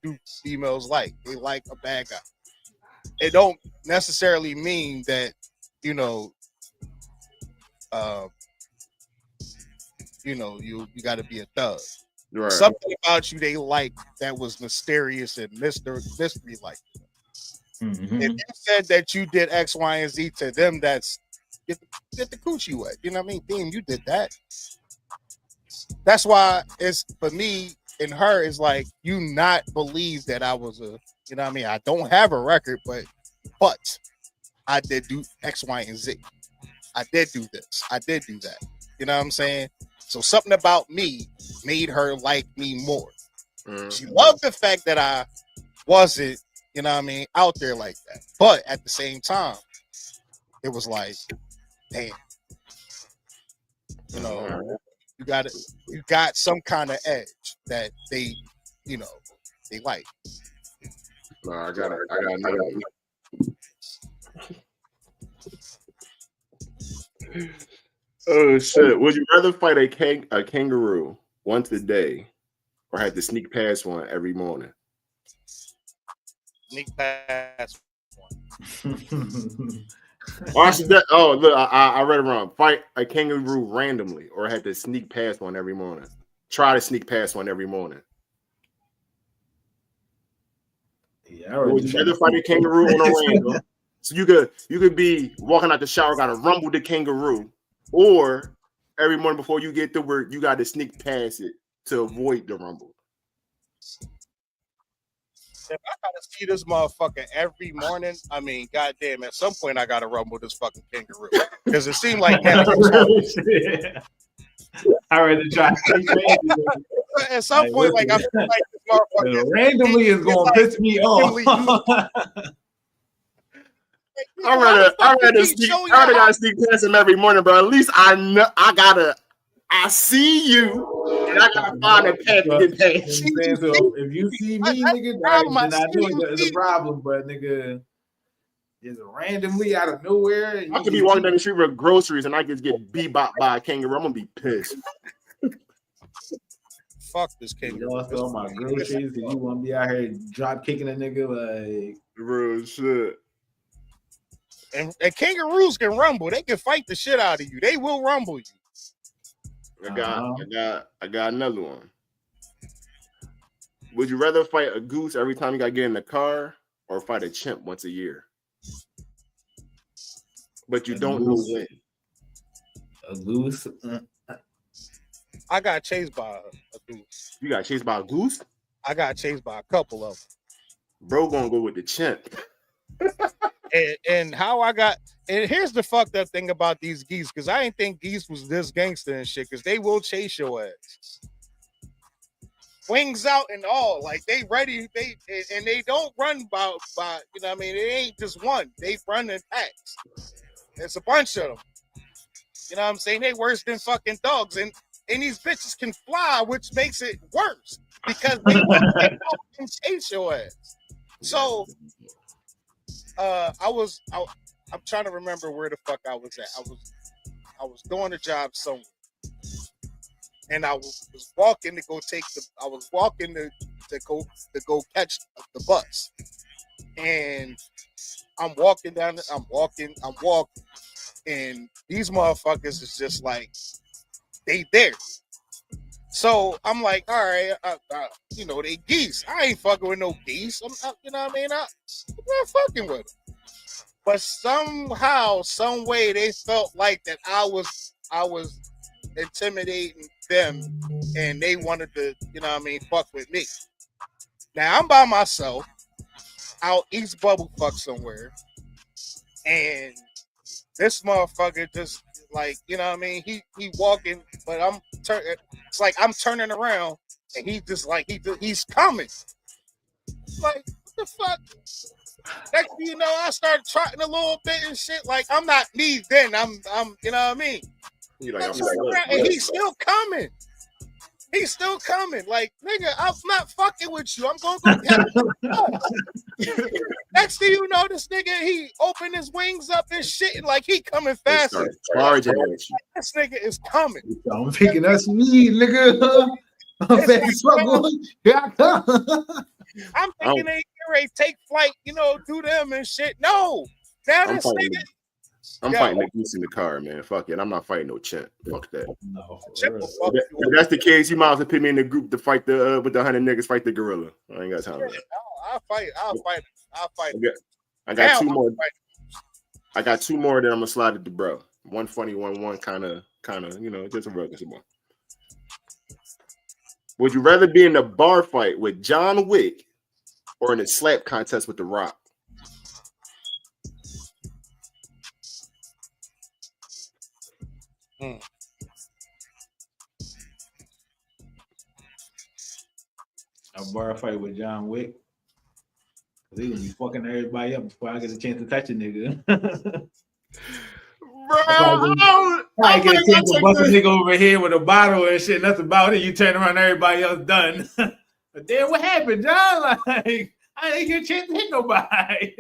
do females like? They like a bad guy. It don't necessarily mean that, you got to be a thug. Right. Something about you they like that was mysterious and mystery like. Mm-hmm. If you said that you did X, Y, and Z to them, that's get the coochie wet. You know what I mean? Damn, you did that. That's why it's for me and her is like you not believe that I was a, you know what I mean? I don't have a record, but I did do X, Y, and Z. I did do this. I did do that. You know what I'm saying? So something about me made her like me more. Mm-hmm. She loved the fact that I wasn't, you know what I mean, out there like that. But at the same time, it was like, damn, you know, you got some kind of edge that they, they like. No, I got another one. Oh shit! Would you rather fight a kangaroo once a day, or have to sneak past one every morning? Sneak past one. Oh, look, I read it wrong. Fight a kangaroo randomly, or have to sneak past one every morning. Try to sneak past one every morning. Yeah, would you rather fight a kangaroo on a random? So you could be walking out the shower, gotta rumble the kangaroo, or every morning before you get to work, you got to sneak past it to avoid the rumble. If I gotta see this motherfucker every morning, I mean, goddamn, at some point I gotta rumble this fucking kangaroo because it seemed like now. I rather try. At some point, like I feel like this motherfucker randomly is gonna piss me off. I rather gotta sneak past him every morning, bro. At least I know I see you, and I gotta find a path to get past. So if you see me, nigga, then I know it's a problem. But nigga, just randomly out of nowhere, I could be walking down the street with groceries, and I just get bebopped by a kangaroo. I'm gonna be pissed. Fuck this kangaroo. Lost all my groceries because you want to be out here drop kicking a nigga like real shit. And kangaroos can rumble. They can fight the shit out of you. They will rumble you. I got another one. Would you rather fight a goose every time you got to get in the car, or fight a chimp once a year? but you don't know when. A goose. I got chased by a goose. You got chased by a goose? I got chased by a couple of them. Bro gonna go with the chimp. and how I got, and here's the fucked up thing about these geese, because I didn't think geese was this gangster and shit, because they will chase your ass. Wings out and all, like they ready, and they don't run by you know what I mean? It ain't just one, they run in packs. There's a bunch of them. You know what I'm saying? They worse than fucking dogs, and these bitches can fly, which makes it worse because they can chase your ass. So I'm trying to remember where the fuck I was at. I was doing a job somewhere. And I was walking to go to go catch the bus. And I'm walking, and these motherfuckers is just like, they there. So I'm like, all right, you know, they geese. I ain't fucking with no geese. You know what I mean? I'm not fucking with them. But somehow, some way, they felt like that I was intimidating them, and they wanted to, you know what I mean, fuck with me. Now I'm by myself out East Bubblefuck somewhere, and this motherfucker just like, you know what I mean, he walking, but it's like I'm turning around, and he just like he's coming. Like, what the fuck? Next thing you know, I started trotting a little bit and shit. Like, I'm not me then. I'm you know what I mean? And he's still coming. He's still coming. Like, nigga, I'm not fucking with you. I'm gonna go get him. Next thing you know, this nigga, he opened his wings up and shit, and like he coming faster. Charging at you. This nigga is coming. I'm thinking that's me, nigga. I'm fast as fuck, boy. Here I come. I'm thinking they ready to take flight, you know, do them and shit. No, now this nigga. I'm fighting the goose in the car, man. Fuck it. I'm not fighting no chimp. Fuck that. No, if that's the case, you might as well put me in the group to fight the with the 100 niggas fight the gorilla. I ain't got time for that. I'll fight. I got two more. I got two more that I'm gonna slide it to bro. One funny, one kind of, you know, just a regular one. Would you rather be in a bar fight with John Wick or in a slap contest with The Rock? A bar fight with John Wick. Cause he gonna be fucking everybody up before I get a chance to touch a nigga. Bro, I get a chance to bust a nigga over here with a bottle and shit. Nothing about it. You turn around, everybody else done. But then what happened, John? Like, I didn't get a chance to hit nobody.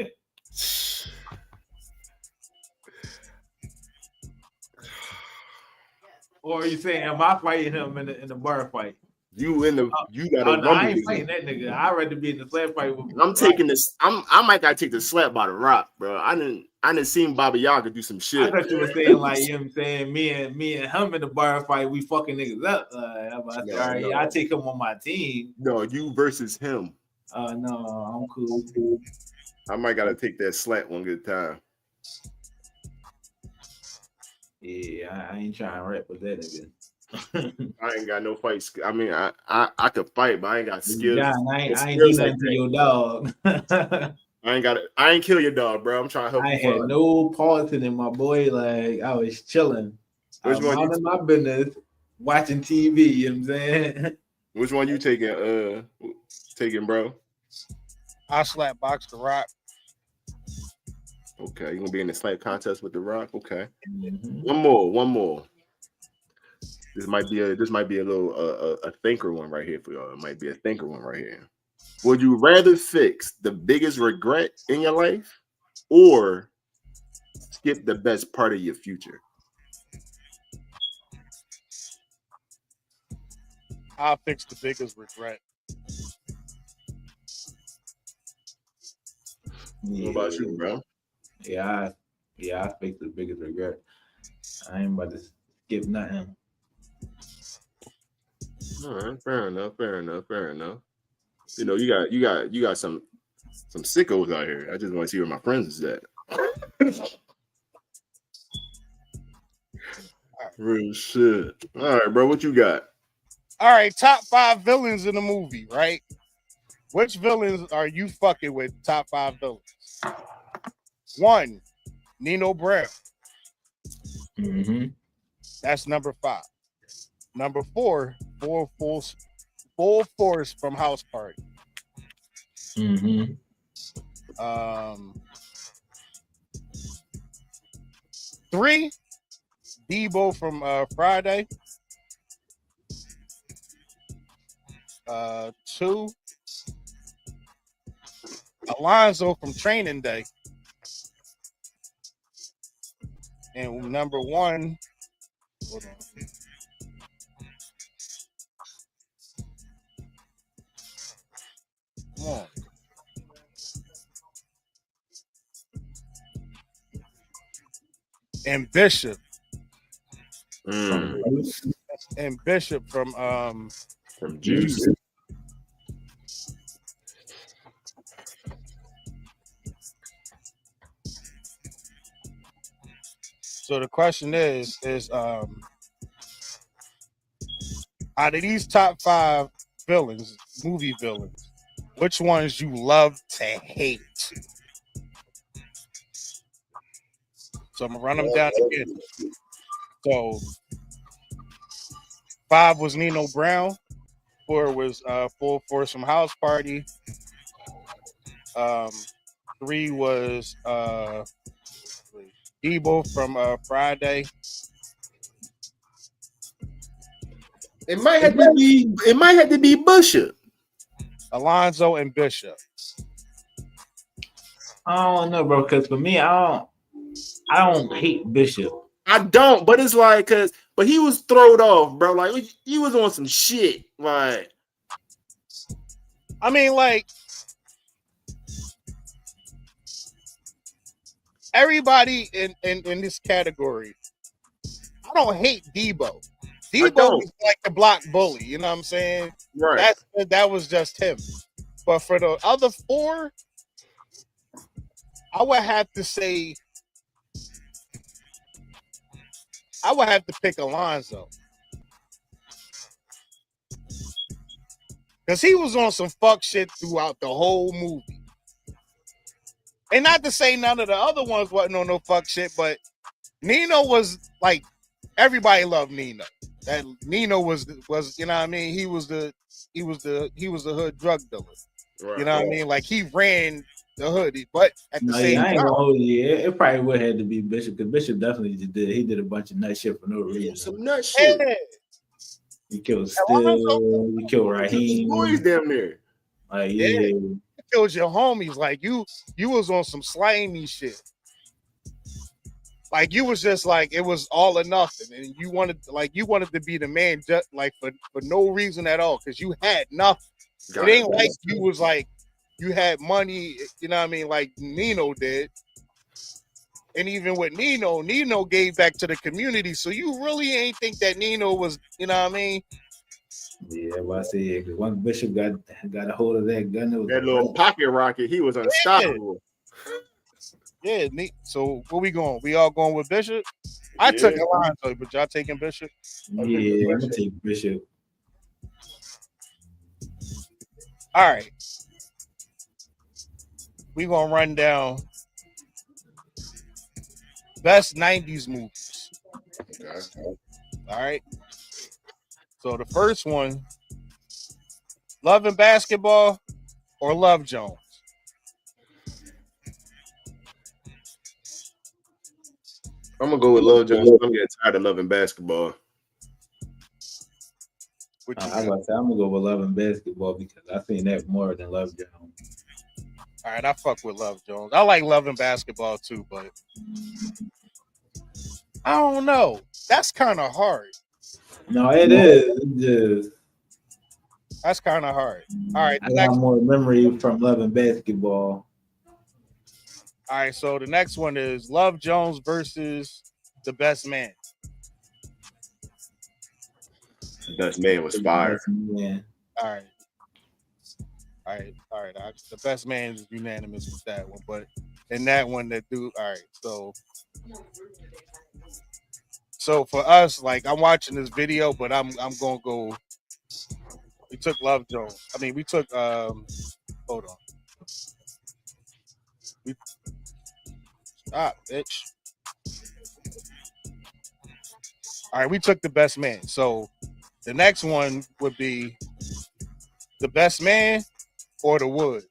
Or are you saying, am I fighting him in the bar fight? You got I ain't fighting that nigga. I'd rather be in the slap fight with I'm taking this. I might gotta take the slap by The Rock, bro. I didn't seen Baba Yaga do some shit. I thought you were saying like, you know what I'm saying, me and him in the bar fight, we fucking niggas up. No. I take him on my team. No, you versus him. No, I'm cool. I might gotta take that slap one good time. Yeah, I ain't trying to rap with that nigga. I ain't got no fight. I mean, I could fight, but I ain't got skills. Yeah, I ain't do nothing to your dog. I ain't kill your dog, bro. I'm trying to help you. I had no politics in my boy. Like, I was chilling. I was minding my business, watching TV. You know what I'm saying? Which one you taking, bro? I slap box The Rock. Okay, you gonna be in the slap contest with The Rock? Okay. Mm-hmm. One more. This might be a little a thinker one right here for y'all. It might be a thinker one right here. Would you rather fix the biggest regret in your life or skip the best part of your future? I'll fix the biggest regret. What about you, bro? Yeah, I fix the biggest regret. I ain't about to skip nothing. All right, fair enough. You know, you got some sickos out here. I just want to see where my friends is at. Real shit. All right, bro. What you got? All right, top 5 villains in the movie, right? Which villains are you fucking with? Top 5 villains. 1, Nino Brown. Mm-hmm. That's number 5. Number 4, Full Force from House Party. Mm-hmm. 3, Debo from Friday. 2, Alonzo from Training Day. And number 1, hold on. Come on. And Bishop. And Bishop from Juice. So the question is out of these top 5 villains, movie villains, which ones you love to hate? So I'm gonna run them down again. So 5 was Nino Brown. 4 was Full Force from House Party. 3 was Debo from Friday. It might have to be Bishop. Alonzo and Bishop. I don't know, bro. Because for me, I don't hate Bishop. I don't, but it's like, but he was thrown off, bro. Like he was on some shit. Like, I mean, like everybody in this category, I don't hate Debo. Debo is like the block bully, you know what I'm saying? Right. That was just him. But for the other 4, I would have to say I would have to pick Alonzo. Because he was on some fuck shit throughout the whole movie. And not to say none of the other ones wasn't on no fuck shit, but Nino was like, everybody loved Nino. That Nino was you know what I mean? He was the hood drug dealer. Right. You know what I mean? Like he ran the hood, but at the same time, I ain't gonna hold you. It probably would have to be Bishop because Bishop definitely did a bunch of nut shit for no reason. Some nut shit. Yeah. He killed Still. He killed Raheem. Boys down there. Like He killed your homies. Like you was on some slimy shit. Like you was just like it was all or nothing, and you wanted to be the man just like for no reason at all because you had nothing. It ain't like you was like you had money, you know what I mean, like Nino did. And even with Nino gave back to the community. So you really ain't think that Nino was, you know what I mean? Yeah, well, I say once Bishop got a hold of that gun, that little pocket rocket, he was unstoppable. Yeah, neat. So where we going? We all going with Bishop? I took Alonzo, but y'all taking Bishop? Yeah, I'm gonna take Bishop. All right. We gonna run down best 90s movies. Okay. All right. So the first one, Love and Basketball or Love Jones? I'm gonna go with Love Jones. I'm getting tired of Loving Basketball. I'm gonna go with Love and Basketball because I seen that more than Love Jones. All right, I fuck with Love Jones. I like Love and Basketball too, but I don't know. That's kind of hard. No, it is. That's kind of hard. All right, I got more memory from Love and Basketball. All right, so the next one is Love Jones versus The Best Man. The Best Man was fire. All right. The Best Man is unanimous with that one, but in that one, that dude. All right, so So for us, like I'm watching this video, but I'm gonna go. We took Love Jones. I mean, we took hold on. Stop, bitch. All right, we took the Best Man. So the next one would be the Best Man or The Wood.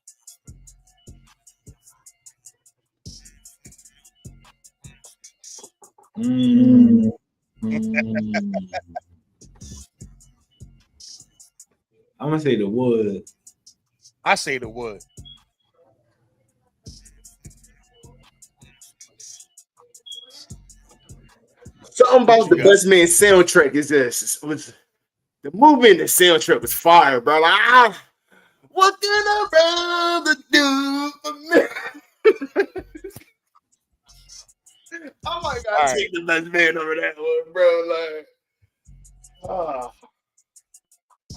Mm. I'm gonna say The Wood. I say The Wood. Something about the Best Man soundtrack is this. The movie in the soundtrack was fire, bro. Like, what can a brother do for me? Oh my God, take the Best Man over that one, bro. Like,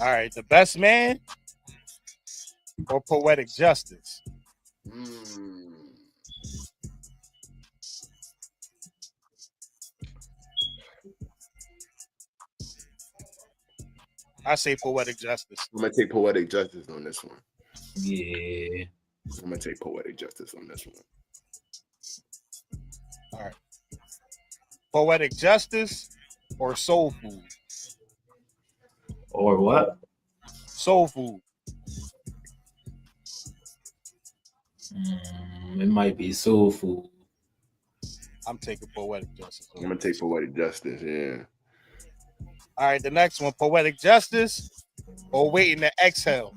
all right, the Best Man or Poetic Justice? I say Poetic Justice. I'm gonna take Poetic Justice on this one. Yeah. I'm gonna take Poetic Justice on this one. All right. Poetic Justice or Soul Food? Or what? Soul Food. It might be Soul Food. I'm taking Poetic Justice. I'm gonna take Poetic Justice, yeah. All right, the next one, Poetic Justice or Waiting to Exhale?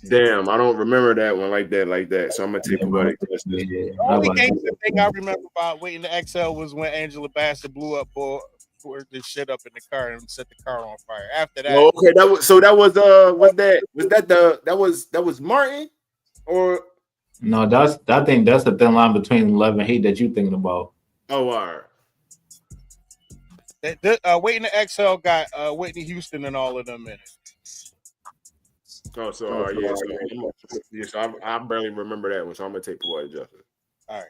Damn, I don't remember that one like that. So I'm gonna take Poetic Justice. Yeah. The only thing I remember about Waiting to Exhale was when Angela Bassett blew up for this shit up in the car and set the car on fire. After that, okay, that was Martin, or no, I think that's the thin line between Love and Hate that you thinking about. Oh, all right. Waiting to Exhale got Whitney Houston and all of them in it. Oh, so I barely remember that one, so I'm gonna take Poetic Justice. All right.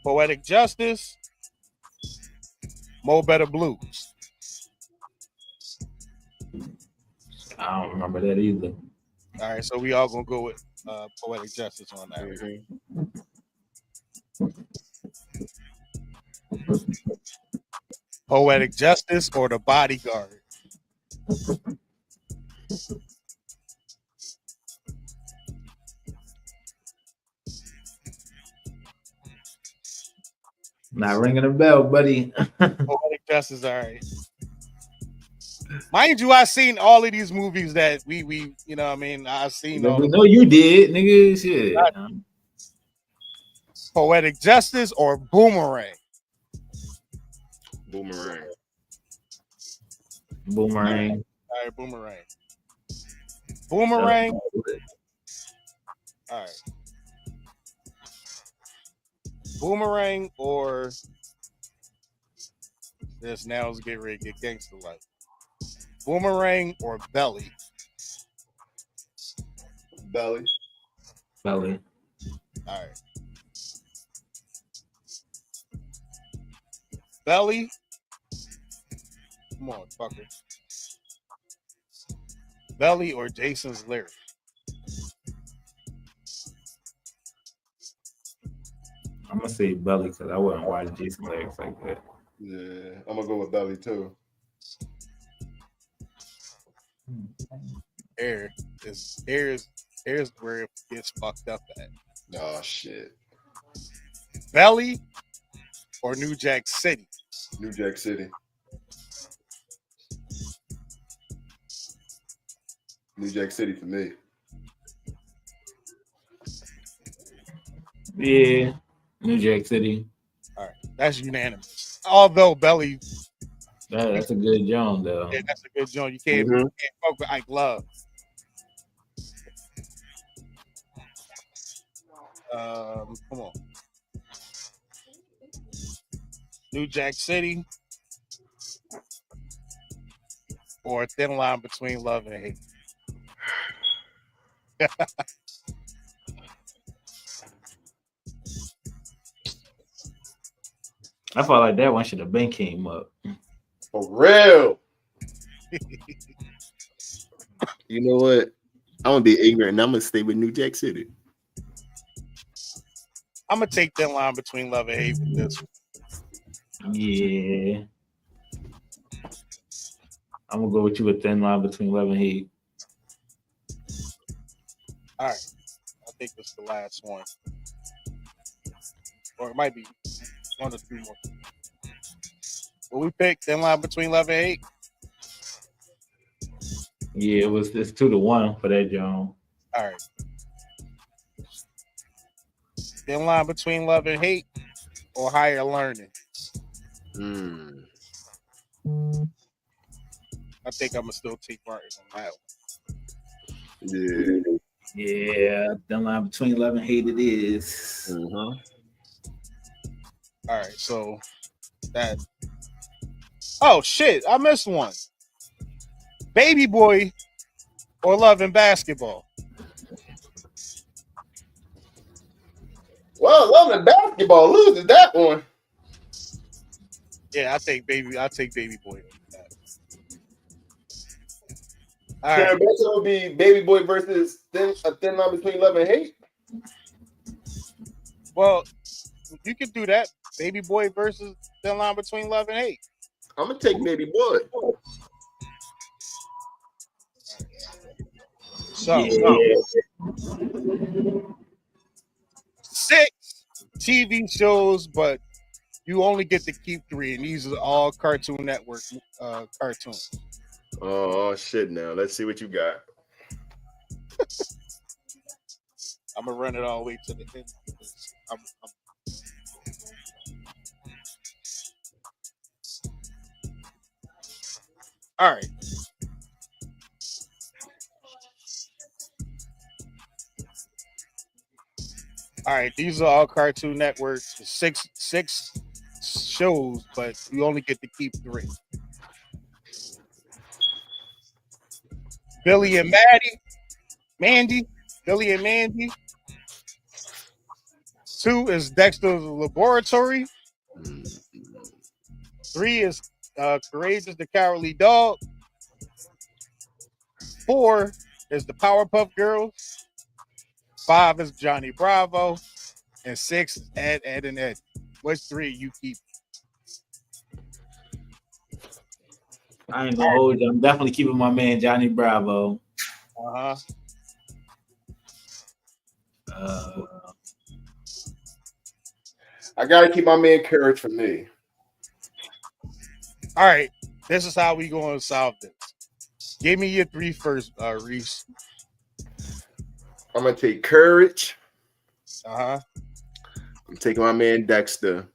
Poetic Justice, Mo Better Blues. I don't remember that either. All right, so we all gonna go with Poetic Justice on that. Poetic Justice or The Bodyguard? Not ringing a bell, buddy. Poetic Justice, all right. Mind you, I've seen all of these movies that we you know what I mean, I've seen all. We know you did, nigga. Shit. Poetic Justice or Boomerang? Boomerang. Boomerang. All right, Boomerang. Boomerang. All right. Boomerang or this now is getting ready to get gangster like. Boomerang or Belly? Belly. All right. Belly. Come on, fucker. Belly or Jason's Lyric? I'm gonna say Belly because I wouldn't watch Jason's Lyrics like that. Yeah, I'm gonna go with Belly too. Here's where it gets fucked up at. Oh shit. Belly or New Jack City? New Jack City. New Jack City for me. Yeah, New Jack City. All right, that's unanimous. Although Belly, that's a good joint though. Yeah, that's a good joint. You can't fuck with Ike Love. Come on. New Jack City or a thin line between love and hate? I felt like that one should have been came up. For real. You know what? I'm gonna be ignorant and I'm gonna stay with New Jack City. I'm gonna take that line between love and hate with this one. Yeah. I'm gonna go with you with thin line between love and hate. All right. I think this is the last one. Or it might be one or two more. Will we pick thin line between love and hate? Yeah, it's 2-1 for that, John. All right. Thin line between love and hate or higher learning? I think I'm gonna still take Martin on that one. Yeah, thin line between love and hate it is. All right, so that. Oh shit! I missed one. Baby Boy or Love and Basketball? Well, Love and Basketball loses that one. Yeah, I take Baby Boy. All So right. it would be Baby Boy versus a thin line between love and hate. Well, you could do that. Baby Boy versus thin line between love and hate. I'm gonna take Baby Boy. So, 6 TV shows, but you only get to keep 3, and these are all Cartoon Network cartoons. Oh shit! Now let's see what you got. I'm gonna run it all the way to the end. All right. All right, these are all Cartoon Network. Six shows, but you only get to keep 3. Billy and Mandy. Billy and Mandy. 2 is Dexter's Laboratory. 3 is Courageous the Cowardly Dog. 4 is the Powerpuff Girls. 5 is Johnny Bravo. And 6 is Ed, and Ed. Which 3 you keep? I ain't gonna hold you. I'm definitely keeping my man Johnny Bravo. I gotta keep my man Courage for me. All right, this is how we going to solve this. Give me your 3 first, Reese. I'm gonna take Courage. I'm taking my man Dexter.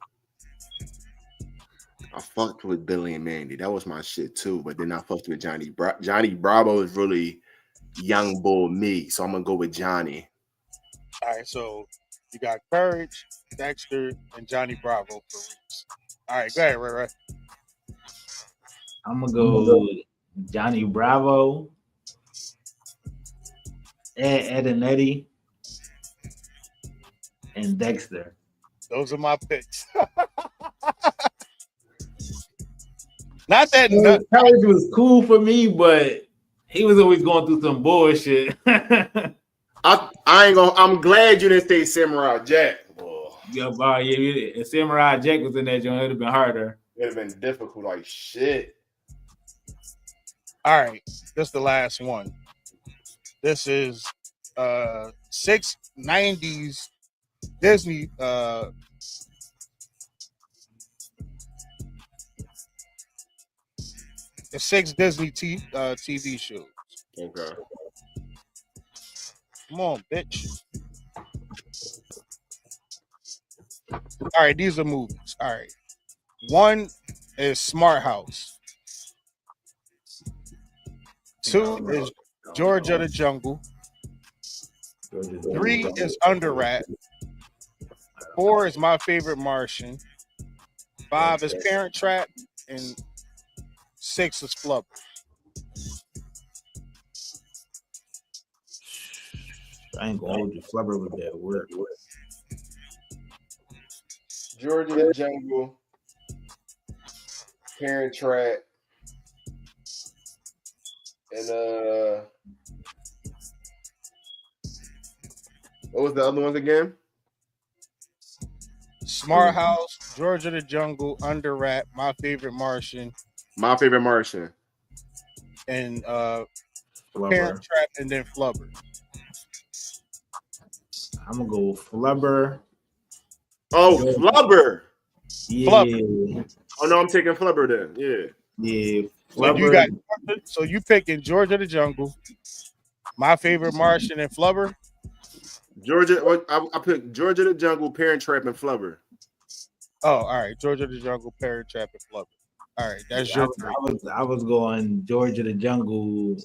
I fucked with Billy and Mandy. That was my shit too. But then I fucked with Johnny. Johnny Bravo is really young bull me, so I'm gonna go with Johnny. All right, so you got Courage, Dexter, and Johnny Bravo for Reese. All right, go ahead, Ray. I'm gonna go Johnny Bravo, Ed and Eddie, and Dexter. Those are my picks. Not that Courage was cool for me, but he was always going through some bullshit. I ain't gonna. I'm glad you didn't say Samurai Jack. Yeah, if Samurai Jack was in that joint, it'd have been harder. It'd have been difficult, like shit. All right, this is the last one. This is 6 90s Disney the 6 Disney TV shows. Okay. Come on, bitch. All right, these are movies. All right. 1 is Smart House. 2 is George of the Jungle. 3 is Under Rat. 4 is My Favorite Martian. 5 is Parent Trap. And 6 is Flubber. I ain't gonna hold you. Flubber with that word. George of the Jungle. Parent Trap, and what was the other ones again? Smart House, Georgia the Jungle, Under Wrap, My Favorite Martian, My Favorite Martian, and Flubber. Parent Trap, and then Flubber. I'm gonna go Flubber. Oh, Georgia. Flubber. Yeah. Flubber. Oh no, I'm taking Flubber then. Yeah. Yeah. So Flubber. you got you picking Georgia the Jungle, My Favorite Martian, and Flubber. Georgia. I put Georgia the Jungle, Parent Trap, and Flubber. Oh, all right. Georgia the Jungle, Parent Trap, and Flubber. All right, that's your three. I was going Georgia the Jungle,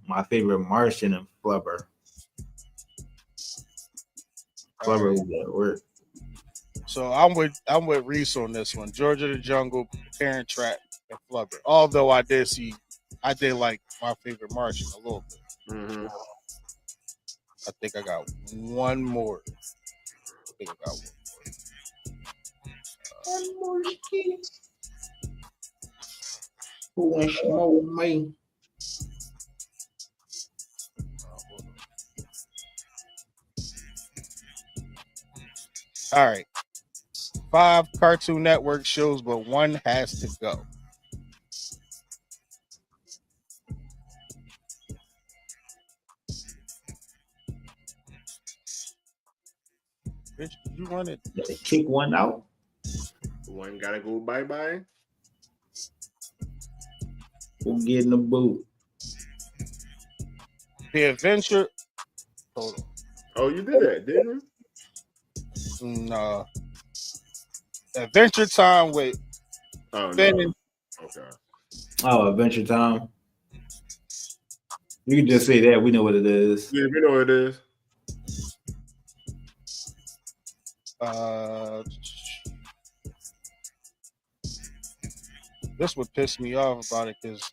My Favorite Martian, and Flubber. Flubber was at work. So I'm with Reese on this one. Georgia the Jungle, Parent Trap, and Flubber. Although I did like My Favorite Martian a little bit. Mm-hmm. I think I got one more. One more skit. Who wants more money? All right. 5 Cartoon Network shows, but one has to go. Bitch, you want it? Kick one out. One gotta go bye-bye. Who getting the boot? The Adventure. Hold on. Oh, you did that, didn't you? No. Adventure Time with Oh Finn no. and Okay. Oh, Adventure Time. You can just say that. We know what it is. Yeah, we know what it is. This would piss me off about it because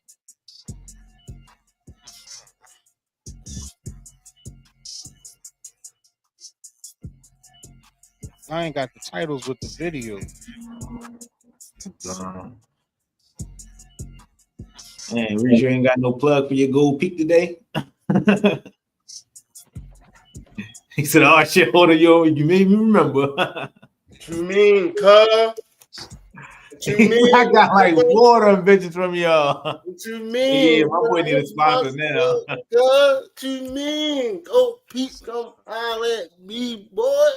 I ain't got the titles with the video. Man, Reese, you ain't got no plug for your gold peak today. He said, "Oh shit, hold on, yo, you made me remember." What you mean, cuz? What you mean? I got like water bitches from y'all. What you mean? Yeah, my boy need a sponsor now. Cuz, what you mean? Go Pete, come holler at me, boy.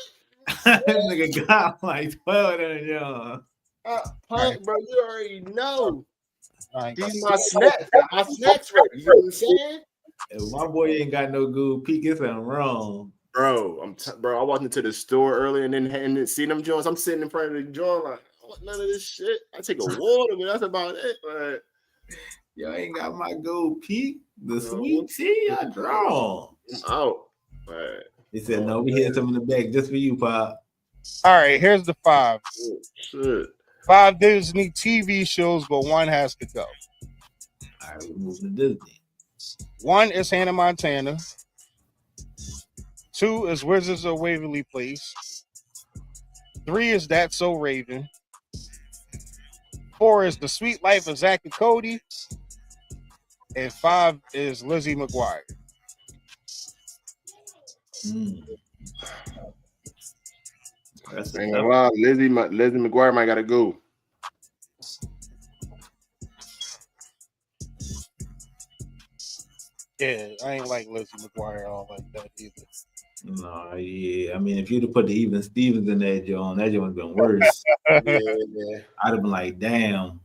This nigga got like 12 of them, y'all. Pint, bro, you already know. I ain't got These my snacks. My snacks ready. You know what I'm saying? If my boy ain't got no good peak, it's something wrong. Bro, I walked into the store earlier and then see them joints. I'm sitting in front of the joint like, I want none of this shit. I take a water, but that's about it. But Yo ain't got my gold peak. The sweet tea I draw. I'm out. But He said, "No, we had some in the back just for you, Pop." All right, here's the 5. shit. 5 Disney TV shows, but one has to go. All right, we moving to Disney. 1 is Hannah Montana. 2 is Wizards of Waverly Place. 3 is That's So Raven. 4 is The Sweet Life of Zack and Cody. And 5 is Lizzie McGuire. That's Ain't gonna lie, Lizzie McGuire might gotta go. Yeah, I ain't like Lizzie McGuire all like that either. No, yeah. I mean, if you'd have put the Even Stevens in that joint would have been worse. Yeah. I'd have been like, damn.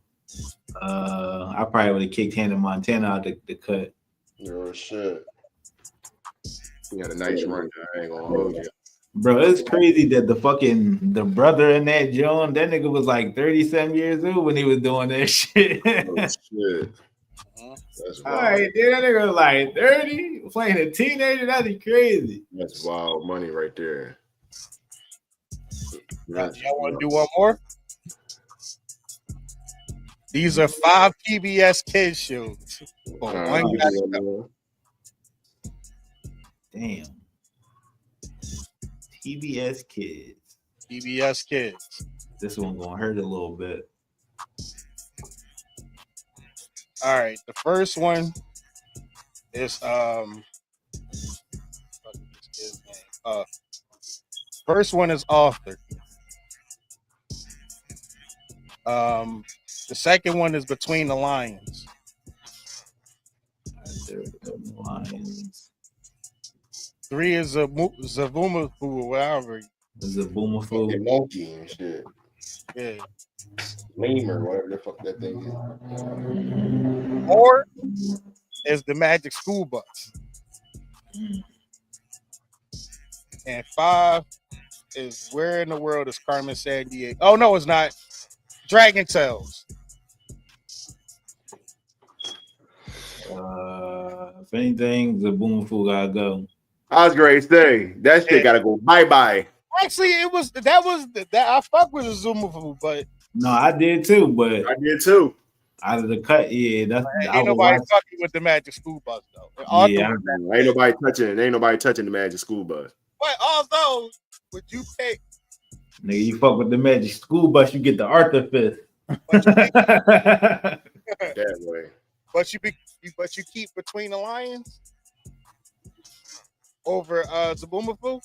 I probably would have kicked Hannah Montana out the cut. Oh shit. You got a nice run. I ain't gonna hold you. Bro, it's crazy that the brother in that joint, that nigga was like 37 years old when he was doing that shit. Oh shit. That's All wild. right, then that nigga was like 30, playing a teenager. That'd be crazy. That's wild money right there. Y'all want to do one more? These are 5 PBS kids shows. But one got to go. Damn. TBS Kids. PBS kids. This one gonna hurt a little bit. All right, the first one is first one is Author. The second one is Between the Lions. Lions. 3 is Zavumafu, whatever. Zabumafu. Monkey and shit. Yeah. Lemur, whatever the fuck that thing is. 4 is The Magic School Bus. And 5 is Where in the World is Carmen Sandiego? Oh, no, it's not. Dragon Tales. If anything, Zabumafu gotta go. I was great say that shit gotta go bye. Actually, that I fuck with Zabumafu, but No, I did too, but I did too. out of the cut, yeah, that's ain't nobody fucking with The Magic School Bus though. Yeah, ain't nobody touching The Magic School Bus. But although, would you pay? Nigga, you fuck with The Magic School Bus, you get the Arthur fifth. That way. But you keep Between the Lions over Zabumafu?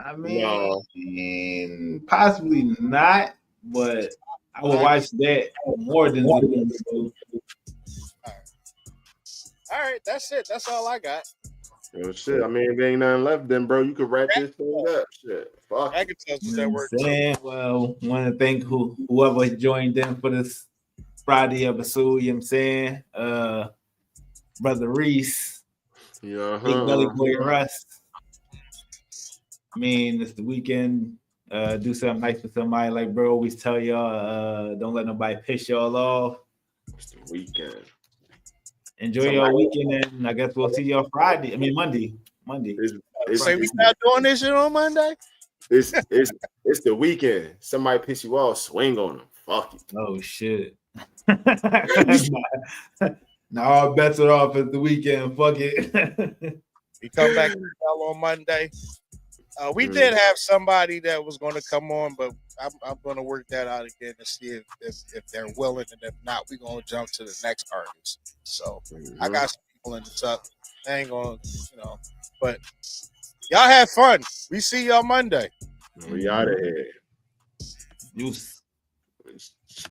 I mean, possibly not, but I would watch that more than Zabumafu. All right, that's it. That's all I got. Yo, shit. I mean, if there ain't nothing left, then bro, you could wrap this thing up. Shit. Fuck. I can tell you that work. Well, want to thank whoever joined in for this Friday episode. You know what I'm saying? Brother Reese, Big Belly Boy Russ. I mean, it's the weekend. Do something nice for somebody. Like bro always tell y'all, don't let nobody piss y'all off. It's the weekend. Enjoy your weekend, and I guess we'll see y'all Monday. Say we not doing this shit on Monday. It's the weekend. Somebody piss you off, swing on them. Fuck it. Oh shit. Now all bets are off at the weekend. Fuck it. We come back on Monday. We did have somebody that was going to come on, but I'm going to work that out again to see if they're willing, and if not, we're going to jump to the next artist. So I got some people in the tuck. I ain't going to, but y'all have fun. We see y'all Monday. We out of here. You